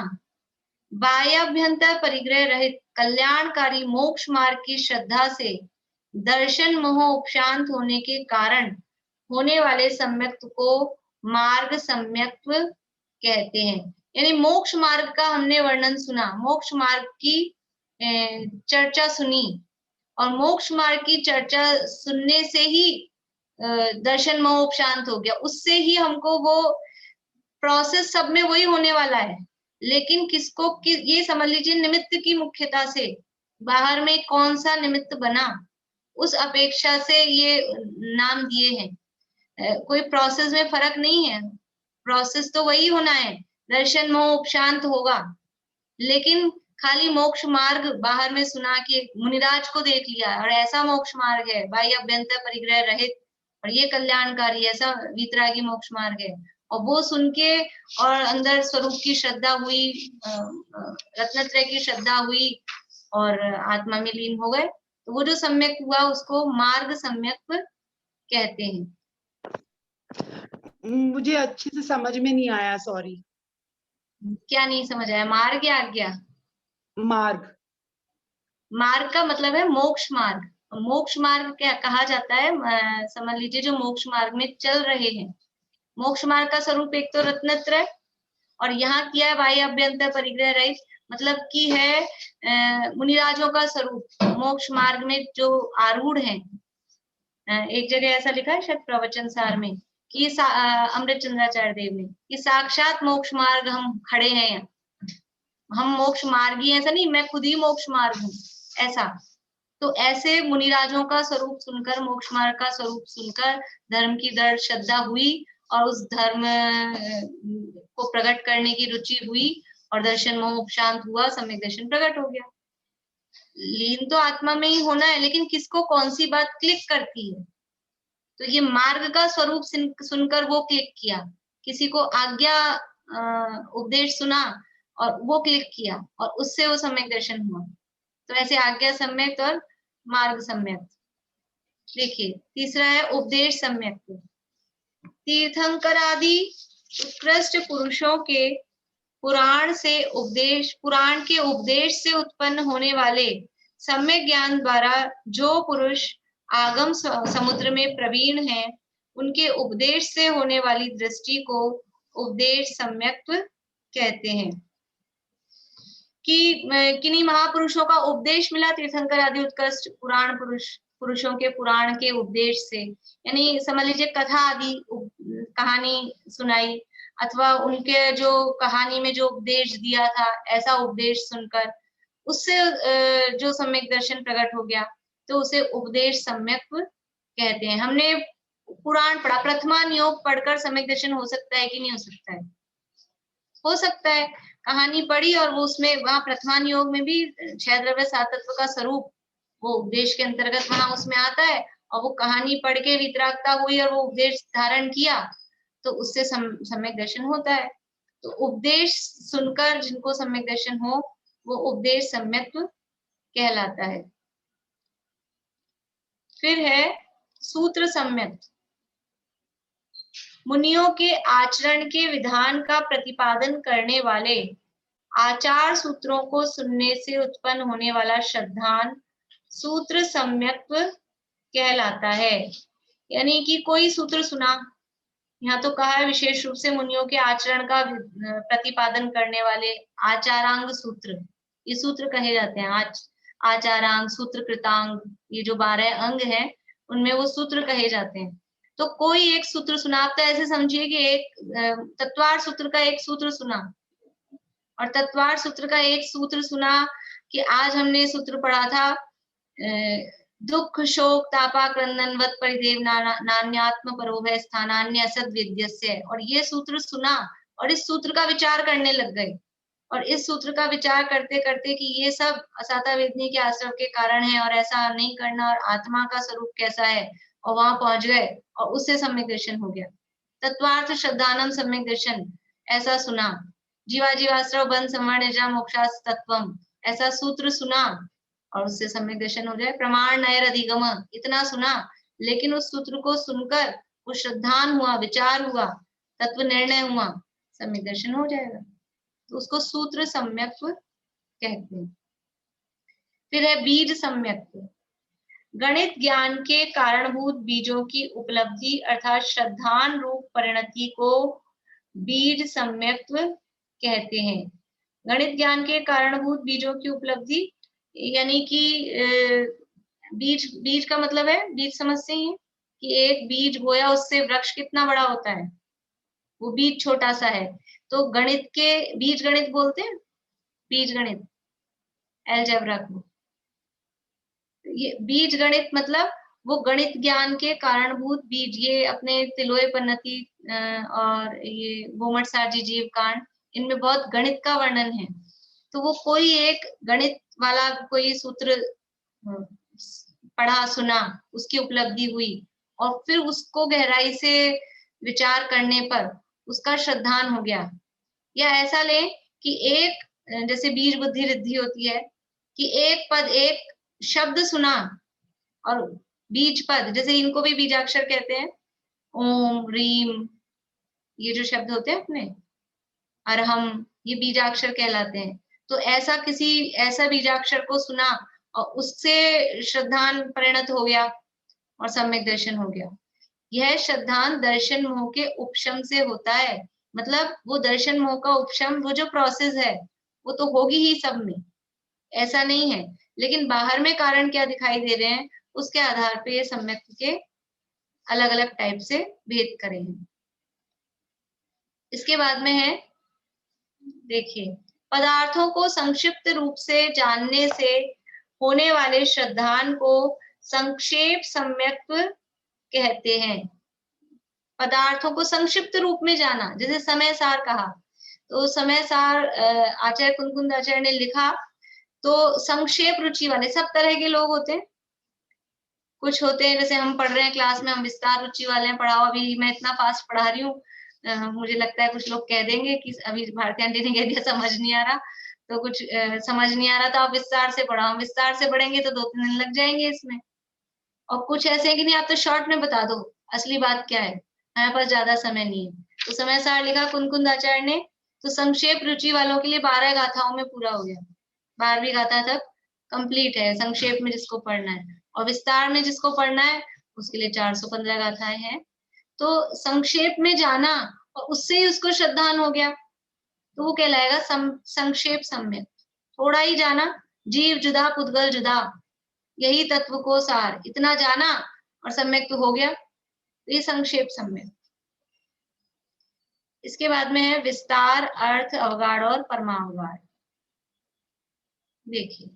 बाह्याभ्यंतर परिग्रह रहित कल्याणकारी मोक्ष मार्ग की श्रद्धा से दर्शन मोह उपशांत होने के कारण होने वाले सम्यक्त को मार्ग सम्यक्त कहते हैं। यानी मोक्ष मार्ग का हमने वर्णन सुना, मोक्ष मार्ग की चर्चा सुनी, और मोक्ष मार्ग की चर्चा सुनने से ही दर्शन मोह उपशांत हो गया। उससे ही हमको वो प्रोसेस सब में वही होने वाला है, लेकिन किसको ये समझ लीजिए निमित्त की मुख्यता से, बाहर में कौन सा निमित्त बना उस अपेक्षा से ये नाम दिए हैं। कोई प्रोसेस में फर्क नहीं है, प्रोसेस तो वही होना है, दर्शन मोह उपशांत होगा। लेकिन खाली मोक्ष मार्ग बाहर में सुना के मुनिराज को देख लिया और ऐसा मोक्ष मार्ग है बाह्य अभ्यंतर परिग्रह रहित और ये कल्याणकारी, ऐसा वीतरागी मोक्ष मार्ग है, और वो सुन के और अंदर स्वरूप की श्रद्धा हुई, रत्नत्रय की श्रद्धा हुई और आत्मा में लीन हो गए, तो वो जो सम्यक हुआ उसको मार्ग सम्यक कहते हैं। मुझे अच्छे से समझ में नहीं आया, सॉरी। क्या नहीं समझ आया? मार्ग या आज्ञा? मार्ग, मार्ग का मतलब है मोक्ष मार्ग। मोक्ष मार्ग क्या कहा जाता है? समझ लीजिए जो मोक्ष मार्ग में चल रहे हैं, मोक्ष मार्ग का स्वरूप एक तो रत्नत्रय, और यहाँ किया है बाह्य अभ्यंतर परिग्रह रहित, मतलब की है मुनिराजों का स्वरूप मोक्ष मार्ग में जो आरूढ़ हैं। एक जगह ऐसा लिखा है शायद प्रवचन सार में कि अमृत चंद्राचार्य देव ने कि साक्षात मोक्ष मार्ग हम खड़े हैं, हम मोक्ष मार्गी, ऐसा नहीं मैं खुद ही मोक्ष मार्ग हूँ ऐसा। तो ऐसे मुनिराजों का स्वरूप सुनकर, मोक्ष मार्ग का स्वरूप सुनकर धर्म की दृढ़ श्रद्धा हुई और उस धर्म को प्रकट करने की रुचि हुई और दर्शन मोह उपशांत हुआ, सम्यक दर्शन प्रकट हो गया। लीन तो आत्मा में ही होना है, लेकिन किसको कौन सी बात क्लिक करती है? तो ये मार्ग का स्वरूप सुनकर वो क्लिक किया, किसी को आज्ञा उपदेश सुना और वो क्लिक किया और उससे वो सम्यक दर्शन हुआ। तो ऐसे आज्ञा सम्यक और मार्ग सम्यक। देखिए तीसरा है उपदेश सम्यक। तीर्थंकर आदि उत्कृष्ट पुरुषों के पुराण के उपदेश से उत्पन्न होने वाले सम्यक ज्ञान द्वारा जो पुरुष आगम समुद्र में प्रवीण हैं, उनके उपदेश से होने वाली दृष्टि को उपदेश सम्यक कहते हैं। कि किन्हीं महापुरुषों का उपदेश मिला, तीर्थंकर आदि उत्कृष्ट पुरुषों के पुराण के उपदेश से, यानी समझ लीजिए कथा आदि कहानी सुनाई, अथवा उनके जो कहानी में जो उपदेश दिया था ऐसा उपदेश सुनकर उससे जो सम्यक दर्शन प्रकट हो गया, तो उसे उपदेश सम्यक कहते हैं। हमने पुराण पढ़ा, प्रथमान योग पढ़कर सम्यक दर्शन हो सकता है कि नहीं हो सकता है? हो सकता है। कहानी पढ़ी और वो उसमें वहां प्रथमान योग में भी 6 द्रव्य 7 तत्व का स्वरूप वो उपदेश के अंतर्गत वहां उसमें आता है और वो कहानी पढ़ के वितरागता हुई और वो उपदेश धारण किया, तो उससे सम्यक दर्शन होता है। तो उपदेश सुनकर जिनको सम्यक दर्शन हो वो उपदेश सम्यक्त्व कहलाता है। फिर है सूत्र सम्यक। मुनियों के आचरण के विधान का प्रतिपादन करने वाले आचार सूत्रों को सुनने से उत्पन्न होने वाला श्रद्धान सूत्र सम्यक्त्व कहलाता है। यानी कि कोई सूत्र सुना, यहाँ तो कहा है विशेष रूप से मुनियों के आचरण का प्रतिपादन करने वाले आचारांग सूत्र, ये सूत्र कहे जाते हैं। आचारांग, सूत्र कृतांग, ये जो 12 अंग हैं उनमें वो सूत्र कहे जाते हैं। तो कोई एक सूत्र सुना, आप तो ऐसे समझिए कि एक तत्वार सूत्र का एक सूत्र सुना, और तत्वार सूत्र का एक सूत्र सुना कि आज हमने सूत्र पढ़ा था दुख शोक तापा क्रंदनवत परिदेव नान्यात्म परोभय स्थानान्य असद विद्यस्य, और ये सूत्र सुना और इस सूत्र का विचार करने लग गए, और इस सूत्र का विचार करते करते कि ये सब असाता वेदनी के आश्रव के कारण है और ऐसा नहीं करना, और आत्मा का स्वरूप कैसा है, और वहां पहुंच गए और उससे सम्यक दर्शन हो गया। तत्वार्थ श्रद्धानम सम्यक दर्शन ऐसा सुना। जीवा जीवाश्रव बंध संवर्ण मोक्षास तत्वम ऐसा सूत्र सुना और उससे सम्यक दर्शन हो जाए। प्रमाण नयर अधिगम इतना सुना, लेकिन उस सूत्र को सुनकर वो श्रद्धान हुआ, विचार हुआ, तत्व निर्णय हुआ, सम्यक दर्शन हो जाएगा। तो उसको सूत्र सम्यक्त्व कहते हैं। फिर है बीज सम्यक्त्व। गणित ज्ञान के कारणभूत बीजों की उपलब्धि अर्थात श्रद्धान रूप परिणति को बीज सम्यक्त्व कहते हैं। गणित ज्ञान के कारणभूत बीजों की उपलब्धि यानी कि बीज का मतलब है, बीज समझते हैं कि एक बीज बोया उससे वृक्ष कितना बड़ा होता है, वो बीज छोटा सा है। तो गणित के बीज गणित बोलते हैं, बीज गणित अलजेब्रा को। ये बीज गणित मतलब वो गणित ज्ञान के कारणभूत बीज, ये अपने तिलोय पन्नति और ये गोमटसाजी जीव कांड, इनमें बहुत गणित का वर्णन है। तो वो कोई एक गणित वाला कोई सूत्र पढ़ा सुना, उसकी उपलब्धि हुई और फिर उसको गहराई से विचार करने पर उसका श्रद्धान हो गया। या ऐसा ले कि एक जैसे बीज बुद्धि रिद्धि होती है कि एक पद एक शब्द सुना और बीज पद, जैसे इनको भी बीजाक्षर कहते हैं, ओम रीम ये जो शब्द होते हैं अपने, अरहम, ये बीजाक्षर कहलाते हैं। तो ऐसा बीजाक्षर को सुना और उससे श्रद्धान परिणत हो गया और सम्यक दर्शन हो गया। यह श्रद्धान दर्शन मोह के उपशम से होता है। मतलब वो दर्शन मोह का उपशम, वो जो प्रोसेस है वो तो होगी ही सब में, ऐसा नहीं है, लेकिन बाहर में कारण क्या दिखाई दे रहे हैं उसके आधार पे ये सम्यक के अलग अलग टाइप से भेद करेंगे। इसके बाद में है, देखिए, पदार्थों को संक्षिप्त रूप से जानने से होने वाले श्रद्धान को संक्षेप सम्यक्त्व कहते हैं। पदार्थों को संक्षिप्त रूप में जाना, जैसे समय सार कहा, तो समय सार आचार्य कुंकुंद आचार्य ने लिखा, तो संक्षेप रुचि वाले सब तरह के लोग होते हैं। कुछ होते हैं जैसे हम पढ़ रहे हैं क्लास में, हम विस्तार रुचि वाले हैं, पढ़ाओ, अभी मैं इतना फास्ट पढ़ा रही हूँ, मुझे लगता है कुछ लोग कह देंगे कि अभी भारती आंटी ने कह दिया समझ नहीं आ रहा, तो कुछ समझ नहीं आ रहा तो आप विस्तार से पढ़ाओ। हम विस्तार से पढ़ेंगे तो 2-3 दिन लग जाएंगे इसमें। और कुछ ऐसे हैं कि नहीं आप तो शॉर्ट में बता दो असली बात क्या है, हमारे पास ज्यादा समय नहीं है। तो समय सार लिखा कुंकुंद आचार्य ने, तो संक्षेप रुचि वालों के लिए 12 गाथाओं में पूरा हो गया, 12वीं गाथा तक कंप्लीट है संक्षेप में जिसको पढ़ना है, और विस्तार में जिसको पढ़ना है उसके लिए 415 गाथाएं हैं। तो संक्षेप में जाना और उससे ही उसको श्रद्धान हो गया, तो वो कहलाएगा संक्षेप सम्यक। थोड़ा ही जाना, जीव जुदा पुद्गल जुदा, यही तत्व को सार, इतना जाना और सम्यक तो हो गया, तो ये संक्षेप सम्यक। इसके बाद में है विस्तार, अर्थ, अवगाढ़ और परमावगाढ़। देखिए,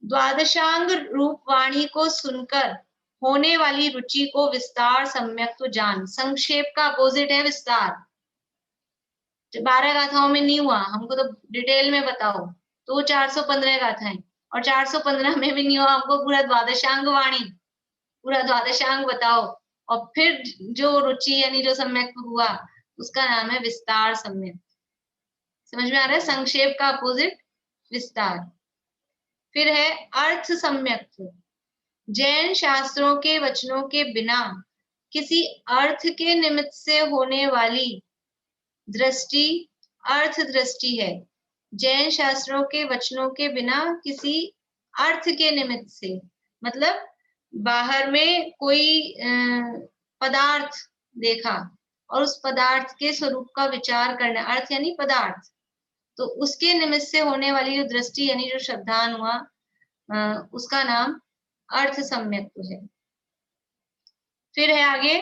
द्वादशांग रूप वाणी को सुनकर होने वाली रुचि को विस्तार सम्यक तो जान। संक्षेप का अपोजिट है विस्तार। 12 गाथाओं में नहीं हुआ, हमको तो डिटेल में बताओ, तो 415 गाथाएं, और 415 में भी नहीं हुआ, हमको पूरा द्वादशांग वाणी, पूरा द्वादशांग बताओ। और फिर जो रुचि यानी जो सम्यक हुआ उसका नाम है विस्तार सम्यक। समझ में आ रहा है? संक्षेप का अपोजिट विस्तार। फिर है अर्थ सम्यक। जैन शास्त्रों के वचनों के बिना किसी अर्थ के निमित्त से होने वाली दृष्टि अर्थ दृष्टि है। जैन शास्त्रों के वचनों के बिना किसी अर्थ के निमित्त से, मतलब बाहर में कोई पदार्थ देखा और उस पदार्थ के स्वरूप का विचार करना, अर्थ यानी पदार्थ, तो उसके निमित्त से होने वाली जो दृष्टि यानी जो श्रद्धान हुआ, उसका नाम अर्थ सम्यक है। फिर है आगे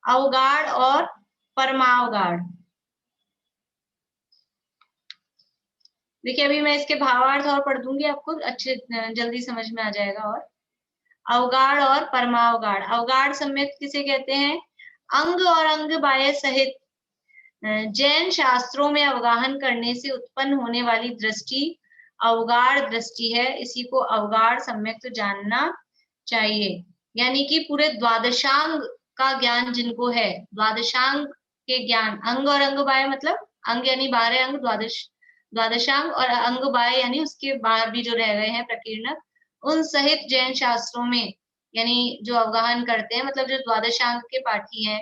अवगाढ़ और परमावगाढ़। देखिए अभी मैं इसके भावार्थ और पढ़ दूंगी, आपको अच्छे जल्दी समझ में आ जाएगा। और अवगाढ़ और परमावगाढ़। अवगाढ़ सम्यक किसे कहते हैं? अंग और अंग बाह्य सहित जैन शास्त्रों में अवगाहन करने से उत्पन्न होने वाली दृष्टि अवगाढ़ दृष्टि है। इसी को अवगाढ़ सम्यक तो जानना चाहिए। यानी कि पूरे द्वादशांग का ज्ञान जिनको है, द्वादशांग के ज्ञान, अंग और अंग बाह्य मतलब अंग यानी बारह अंग, द्वादशांग, और अंग बाह्य यानी उसके बाहर भी जो रह गए हैं प्रकीर्णक, उन सहित जैन शास्त्रों में यानी जो अवगाहन करते हैं, मतलब जो द्वादशांग के पाठी हैं,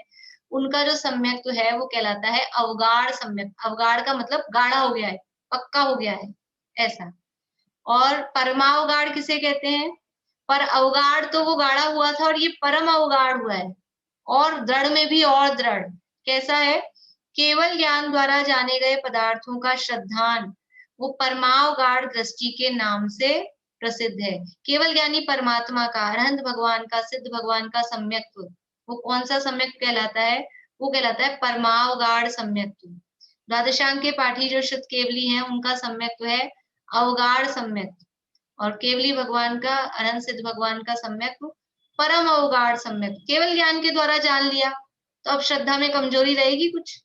उनका जो सम्यक तो है वो कहलाता है अवगाढ़ सम्यक। अवगाढ़ का मतलब गाढ़ा हो गया है, पक्का हो गया है, ऐसा। और परमावगाढ़ किसे कहते हैं? पर अवगाढ़ तो वो गाढ़ा हुआ था और ये परम अवगाढ़ हुआ है, और दृढ़ में भी और दृढ़। कैसा है? केवल ज्ञान द्वारा जाने गए पदार्थों का श्रद्धान वो परमावगाढ़ दृष्टि के नाम से प्रसिद्ध है। केवल ज्ञानी परमात्मा का, अरहंत भगवान का, सिद्ध भगवान का सम्यक्त्व, वो कौन सा सम्यक कहलाता है? वो कहलाता है परमावगाढ़ सम्यक्त्व। द्वादशांग के पाठी जो शुद्ध केवली हैं, उनका सम्यक्त्व है अवगाढ़ सम्यक, और केवली भगवान का, अनंत सिद्ध भगवान का सम्यक परम अवगाढ़ सम्यक। केवल ज्ञान के द्वारा जान लिया तो अब श्रद्धा में कमजोरी रहेगी कुछ?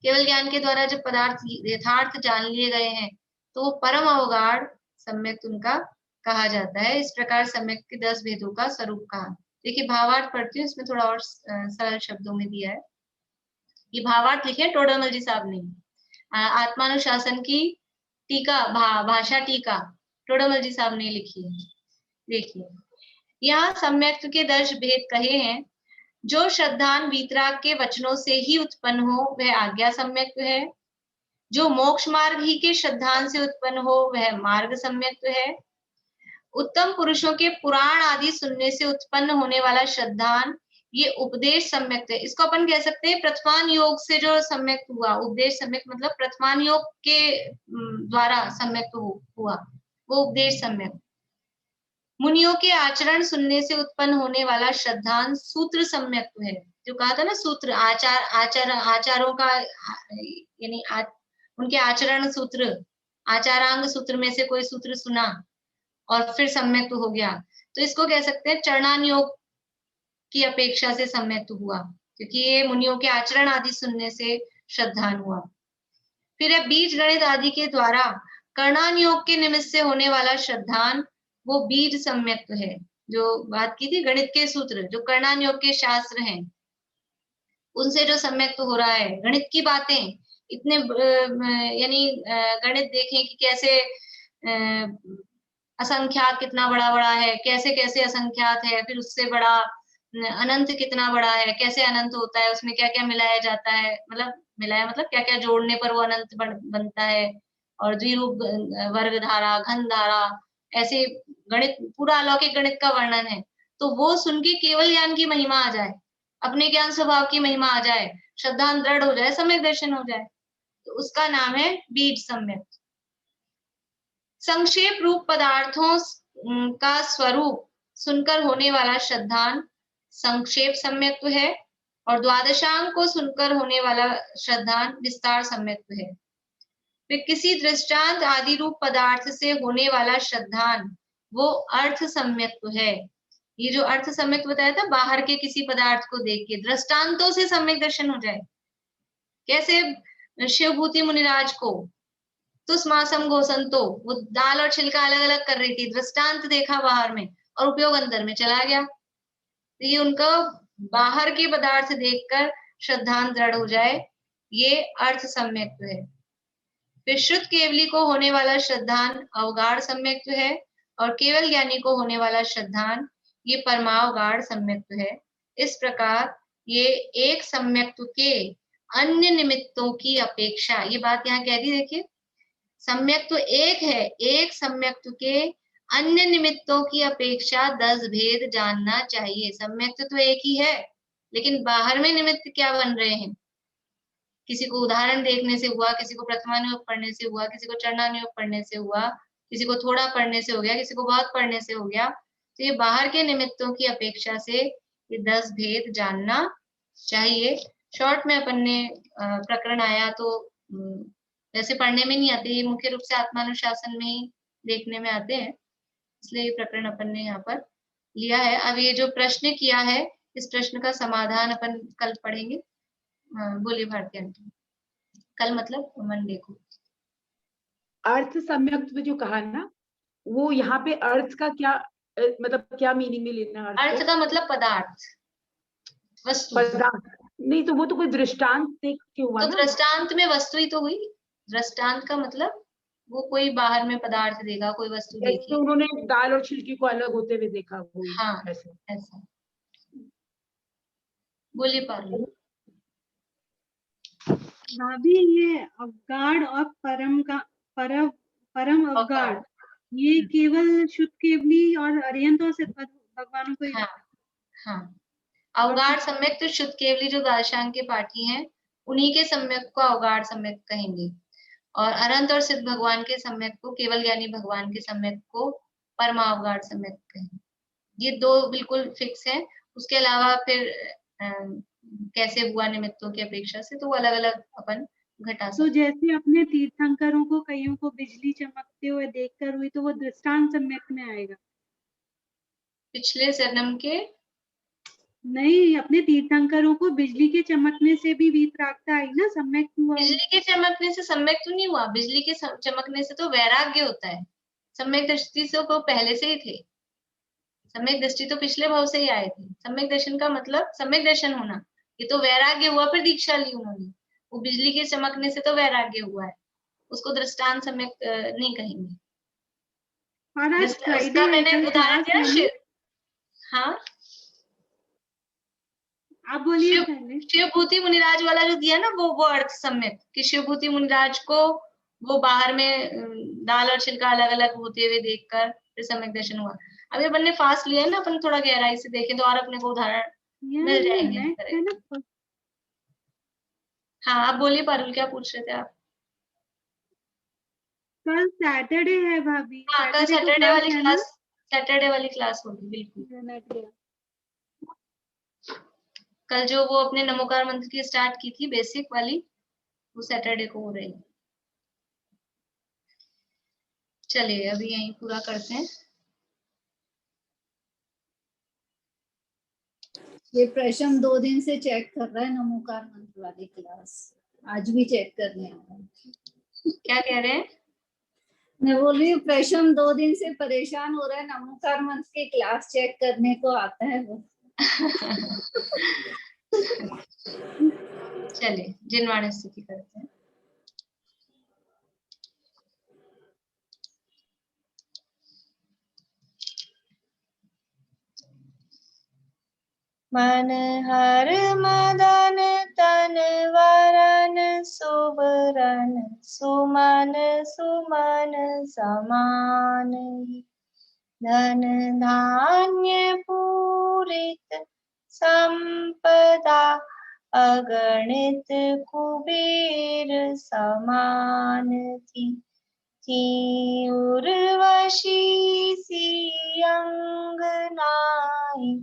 केवल ज्ञान के द्वारा जब पदार्थ यथार्थ जान लिए गए हैं तो वो परम अवगाढ़ सम्यक उनका कहा जाता है। इस प्रकार सम्यक के 10 भेदों का स्वरूप कहा। देखिए भावार्थ पढ़ती हूँ, इसमें थोड़ा और सरल शब्दों में दिया है। ये भावार्थ लिखे टोडरमल जी साहब ने। आत्मानुशासन की टीका, भाषा टीका टोडरमल जी साहब ने लिखी है। देखिए यहाँ सम्यक्त्व के 10 भेद कहे हैं। जो श्रद्धान वीतराग के वचनों से ही उत्पन्न हो वह आज्ञा सम्यक्त्व है। जो मोक्ष मार्ग ही के श्रद्धान से उत्पन्न हो वह मार्ग सम्यक्त्व है। उत्तम पुरुषों के पुराण आदि सुनने से उत्पन्न होने वाला श्रद्धान ये उपदेश सम्यक्त्व है। इसको अपन कह सकते हैं प्रथमान योग से जो सम्यक्त हुआ, उपदेश सम्यक्त मतलब प्रथमान योग के द्वारा सम्यक्त हुआ, वो उपदेश सम्यक्त। मुनियों के आचरण सुनने से उत्पन्न होने वाला श्रद्धान सूत्र सम्यक्त्व है। जो कहा था ना, सूत्र आचारों का यानी उनके आचरण सूत्र, आचारांग सूत्र में से कोई सूत्र सुना और फिर सम्यक्त्व हो गया, तो इसको कह सकते हैं चरणान योग की अपेक्षा से सम्यक्त्व हुआ, क्योंकि ये मुनियों के आचरण आदि सुनने से श्रद्धान हुआ। फिर है बीज गणित आदि के द्वारा कर्णान योग के निमित्त से होने वाला श्रद्धान वो बीज सम्यक्त्व है। जो बात की थी गणित के सूत्र, जो कर्णान योग के शास्त्र हैं, उनसे जो सम्यक्त्व हो रहा है, गणित की बातें इतने यानी गणित देखें कि कैसे असंख्यात कितना बड़ा बड़ा है, कैसे कैसे असंख्यात है, फिर उससे बड़ा अनंत कितना बड़ा है, कैसे अनंत होता है, उसमें क्या क्या मिलाया जाता है, मतलब मिलाया मतलब क्या क्या जोड़ने पर वो अनंत बनता है, और द्विरूप वर्ग धारा, घन धारा, ऐसे गणित, पूरा अलौकिक गणित का वर्णन है। तो वो सुन के केवल ज्ञान की महिमा आ जाए, अपने ज्ञान स्वभाव की महिमा आ जाए, श्रद्धा दृढ़ हो जाए, सम्यक दर्शन हो जाए, तो उसका नाम है बीज सम्यक। संक्षेप रूप पदार्थों का स्वरूप सुनकर होने वाला श्रद्धान संक्षेप सम्यक्त्व है, और द्वादशांग को सुनकर होने वाला श्रद्धान विस्तार सम्यक्त्व है। फिर किसी दृष्टांत आदि रूप पदार्थ से होने वाला श्रद्धान वो अर्थ सम्यक्त्व है। ये जो अर्थ सम्यक्त्व बताया था, बाहर के किसी पदार्थ को देख के दृष्टांतों से सम्यक दर्शन हो जाए। कैसे? शिवभूति मुनिराज को तुस्मासम घोषंतो, वो दाल और छिलका अलग अलग कर रही थी, दृष्टांत देखा बाहर में और उपयोग अंदर में चला गया। तो ये उनको बाहर के पदार्थ देखकर श्रद्धांत दृढ़ हो जाए, ये अर्थ सम्यक्त्व है। फिर शुद्ध केवली को होने वाला श्रद्धान अवगाढ़ सम्यक्त्व है, और केवल ज्ञानी को होने वाला श्रद्धान ये परमावगाढ़ सम्यक्त्व है। इस प्रकार ये एक सम्यक्त्व के अन्य निमित्तों की अपेक्षा, ये बात यहाँ कह दी, देखिए सम्यक्त्व एक है, एक सम्यक्त्व के अन्य निमित्तों की अपेक्षा 10 भेद जानना चाहिए। सम्यक्त्व तो एक ही है, लेकिन बाहर में निमित्त क्या बन रहे हैं। किसी को उदाहरण देखने से हुआ, किसी को प्रथमानुयोग पढ़ने से हुआ, किसी को चरणानुयोग पढ़ने से हुआ, किसी को थोड़ा पढ़ने से हो गया, किसी को बहुत पढ़ने से हो गया। तो ये बाहर के निमित्तों की अपेक्षा से ये 10 भेद जानना चाहिए। शॉर्ट में अपन ने प्रकरण आया तो वैसे पढ़ने में नहीं आते, ये मुख्य रूप से आत्मानुशासन में ही देखने में आते हैं, इसलिए ये प्रकरण अपन ने यहाँ पर लिया है। अब ये जो प्रश्न किया है, इस प्रश्न का समाधान अपन कल पढ़ेंगे। बोलिए भारती आंटी। कल मतलब मंडे को। अर्थ सम्यक्त्व जो कहा ना, वो यहाँ पे अर्थ का क्या मतलब क्या मीनिंग में लेना? अर्थ का मतलब पदार्थ, वस्तु। पदार्थ नहीं तो वो तो कोई दृष्टांत देख के हुआ तो ना। दृष्टांत में वस्तु ही तो हुई। दृष्टांत का मतलब वो कोई बाहर में पदार्थ देगा, कोई वस्तु देखी। तो उन्होंने दाल और छिलकी को अलग होते हुए देखा, कोई हाँ ऐसे। ऐसा। बोलिए पारुल। भाभी ये अवगाढ़ और परम अवगाढ़, ये केवल शुद्ध केवली और अरिहंत और सिद्ध भगवानों को ही। हाँ हाँ, अवगाढ़ सम्यक तो शुद्ध केवली जो दार्शांग के पाठी हैं, उन्हीं के सम्यक को अवगाढ़ सम्यक कहेंगे, और अनंत और सिद्ध भगवान के सम्यक को, केवल ज्ञानी भगवान के सम्यक को परमावगाढ़ सम्यक कहेंगे। ये दो बिल्कुल फिक्स है। उसके अलावा फिर कैसे हुआ निमित्तों की अपेक्षा से, तो वो अलग अलग अपन घटा सकते। तो जैसे अपने तीर्थंकरों को कईयों को बिजली चमकते हुए देखकर हुई, तो वो दृष्टांत सम्यक में आएगा। पिछले जन्म के नहीं, अपने तीर्थंकरों को बिजली के चमकने से भी वीतरागता आई ना, सम्यक हुआ। बिजली के चमकने से सम्यक तो नहीं हुआ। बिजली के चमकने से तो वैराग्य होता है। सम्यक दृष्टि से तो पहले से ही थे। सम्यक दृष्टि तो पिछले भाव से ही आए थे। सम्यक दर्शन का मतलब सम्यक दर्शन होना, ये तो वैराग्य हुआ, फिर दीक्षा ली उन्होंने। वो बिजली के चमकने से तो वैराग्य हुआ है, उसको दृष्टांत सम्यक नहीं कहेंगे। उसका मैंने उदाहरण दिया शिव। हाँ आप बोलिए पहले। शिवभूति मुनिराज वाला जो दिया ना, वो अर्थ सम्यक, कि शिवभूति मुनिराज को वो बाहर में दाल और छिलका अलग अलग होते हुए देखकर फिर सम्यक दर्शन हुआ। अभी अपन ने फास्ट लिया है ना, अपन थोड़ा गहराई से देखें तो और अपने को उदाहरण मिल जाएंगे। हाँ आप बोलिए पारुल, क्या पूछ रहे थे आप? कल सैटरडे है भाभी। हाँ कल सैटरडे वाली क्लास, सैटरडे वाली क्लास होगी बिल्कुल। कल जो वो अपने नमोकार मंत्र की स्टार्ट की थी बेसिक वाली, वो सैटरडे को हो रही है। चलिए अभी यहीं पूरा करते हैं। ये प्रश्न 2 दिन से चेक कर रहा है नमोकार मंत्र वाली क्लास, आज भी चेक करने आया है। क्या कह रहे हैं? मैं बोल रही हूँ प्रश्न 2 दिन से परेशान हो रहा है, नमोकार मंत्र की क्लास चेक करने को आता है वो। चलिए जिनवाणी स्तुति करते हैं। मन हर मदन तन वरन सुवरन सुमन सुमन समान, धन धान्य पूरित संपदा अगणित कुबेर समान थी उर्वशी सी अंगनाई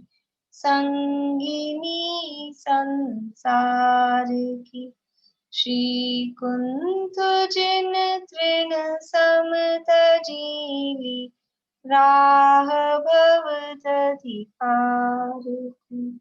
संगिनी संसार की, श्री कुंत जिन तृण समत जीवी राह भव दधिकार की।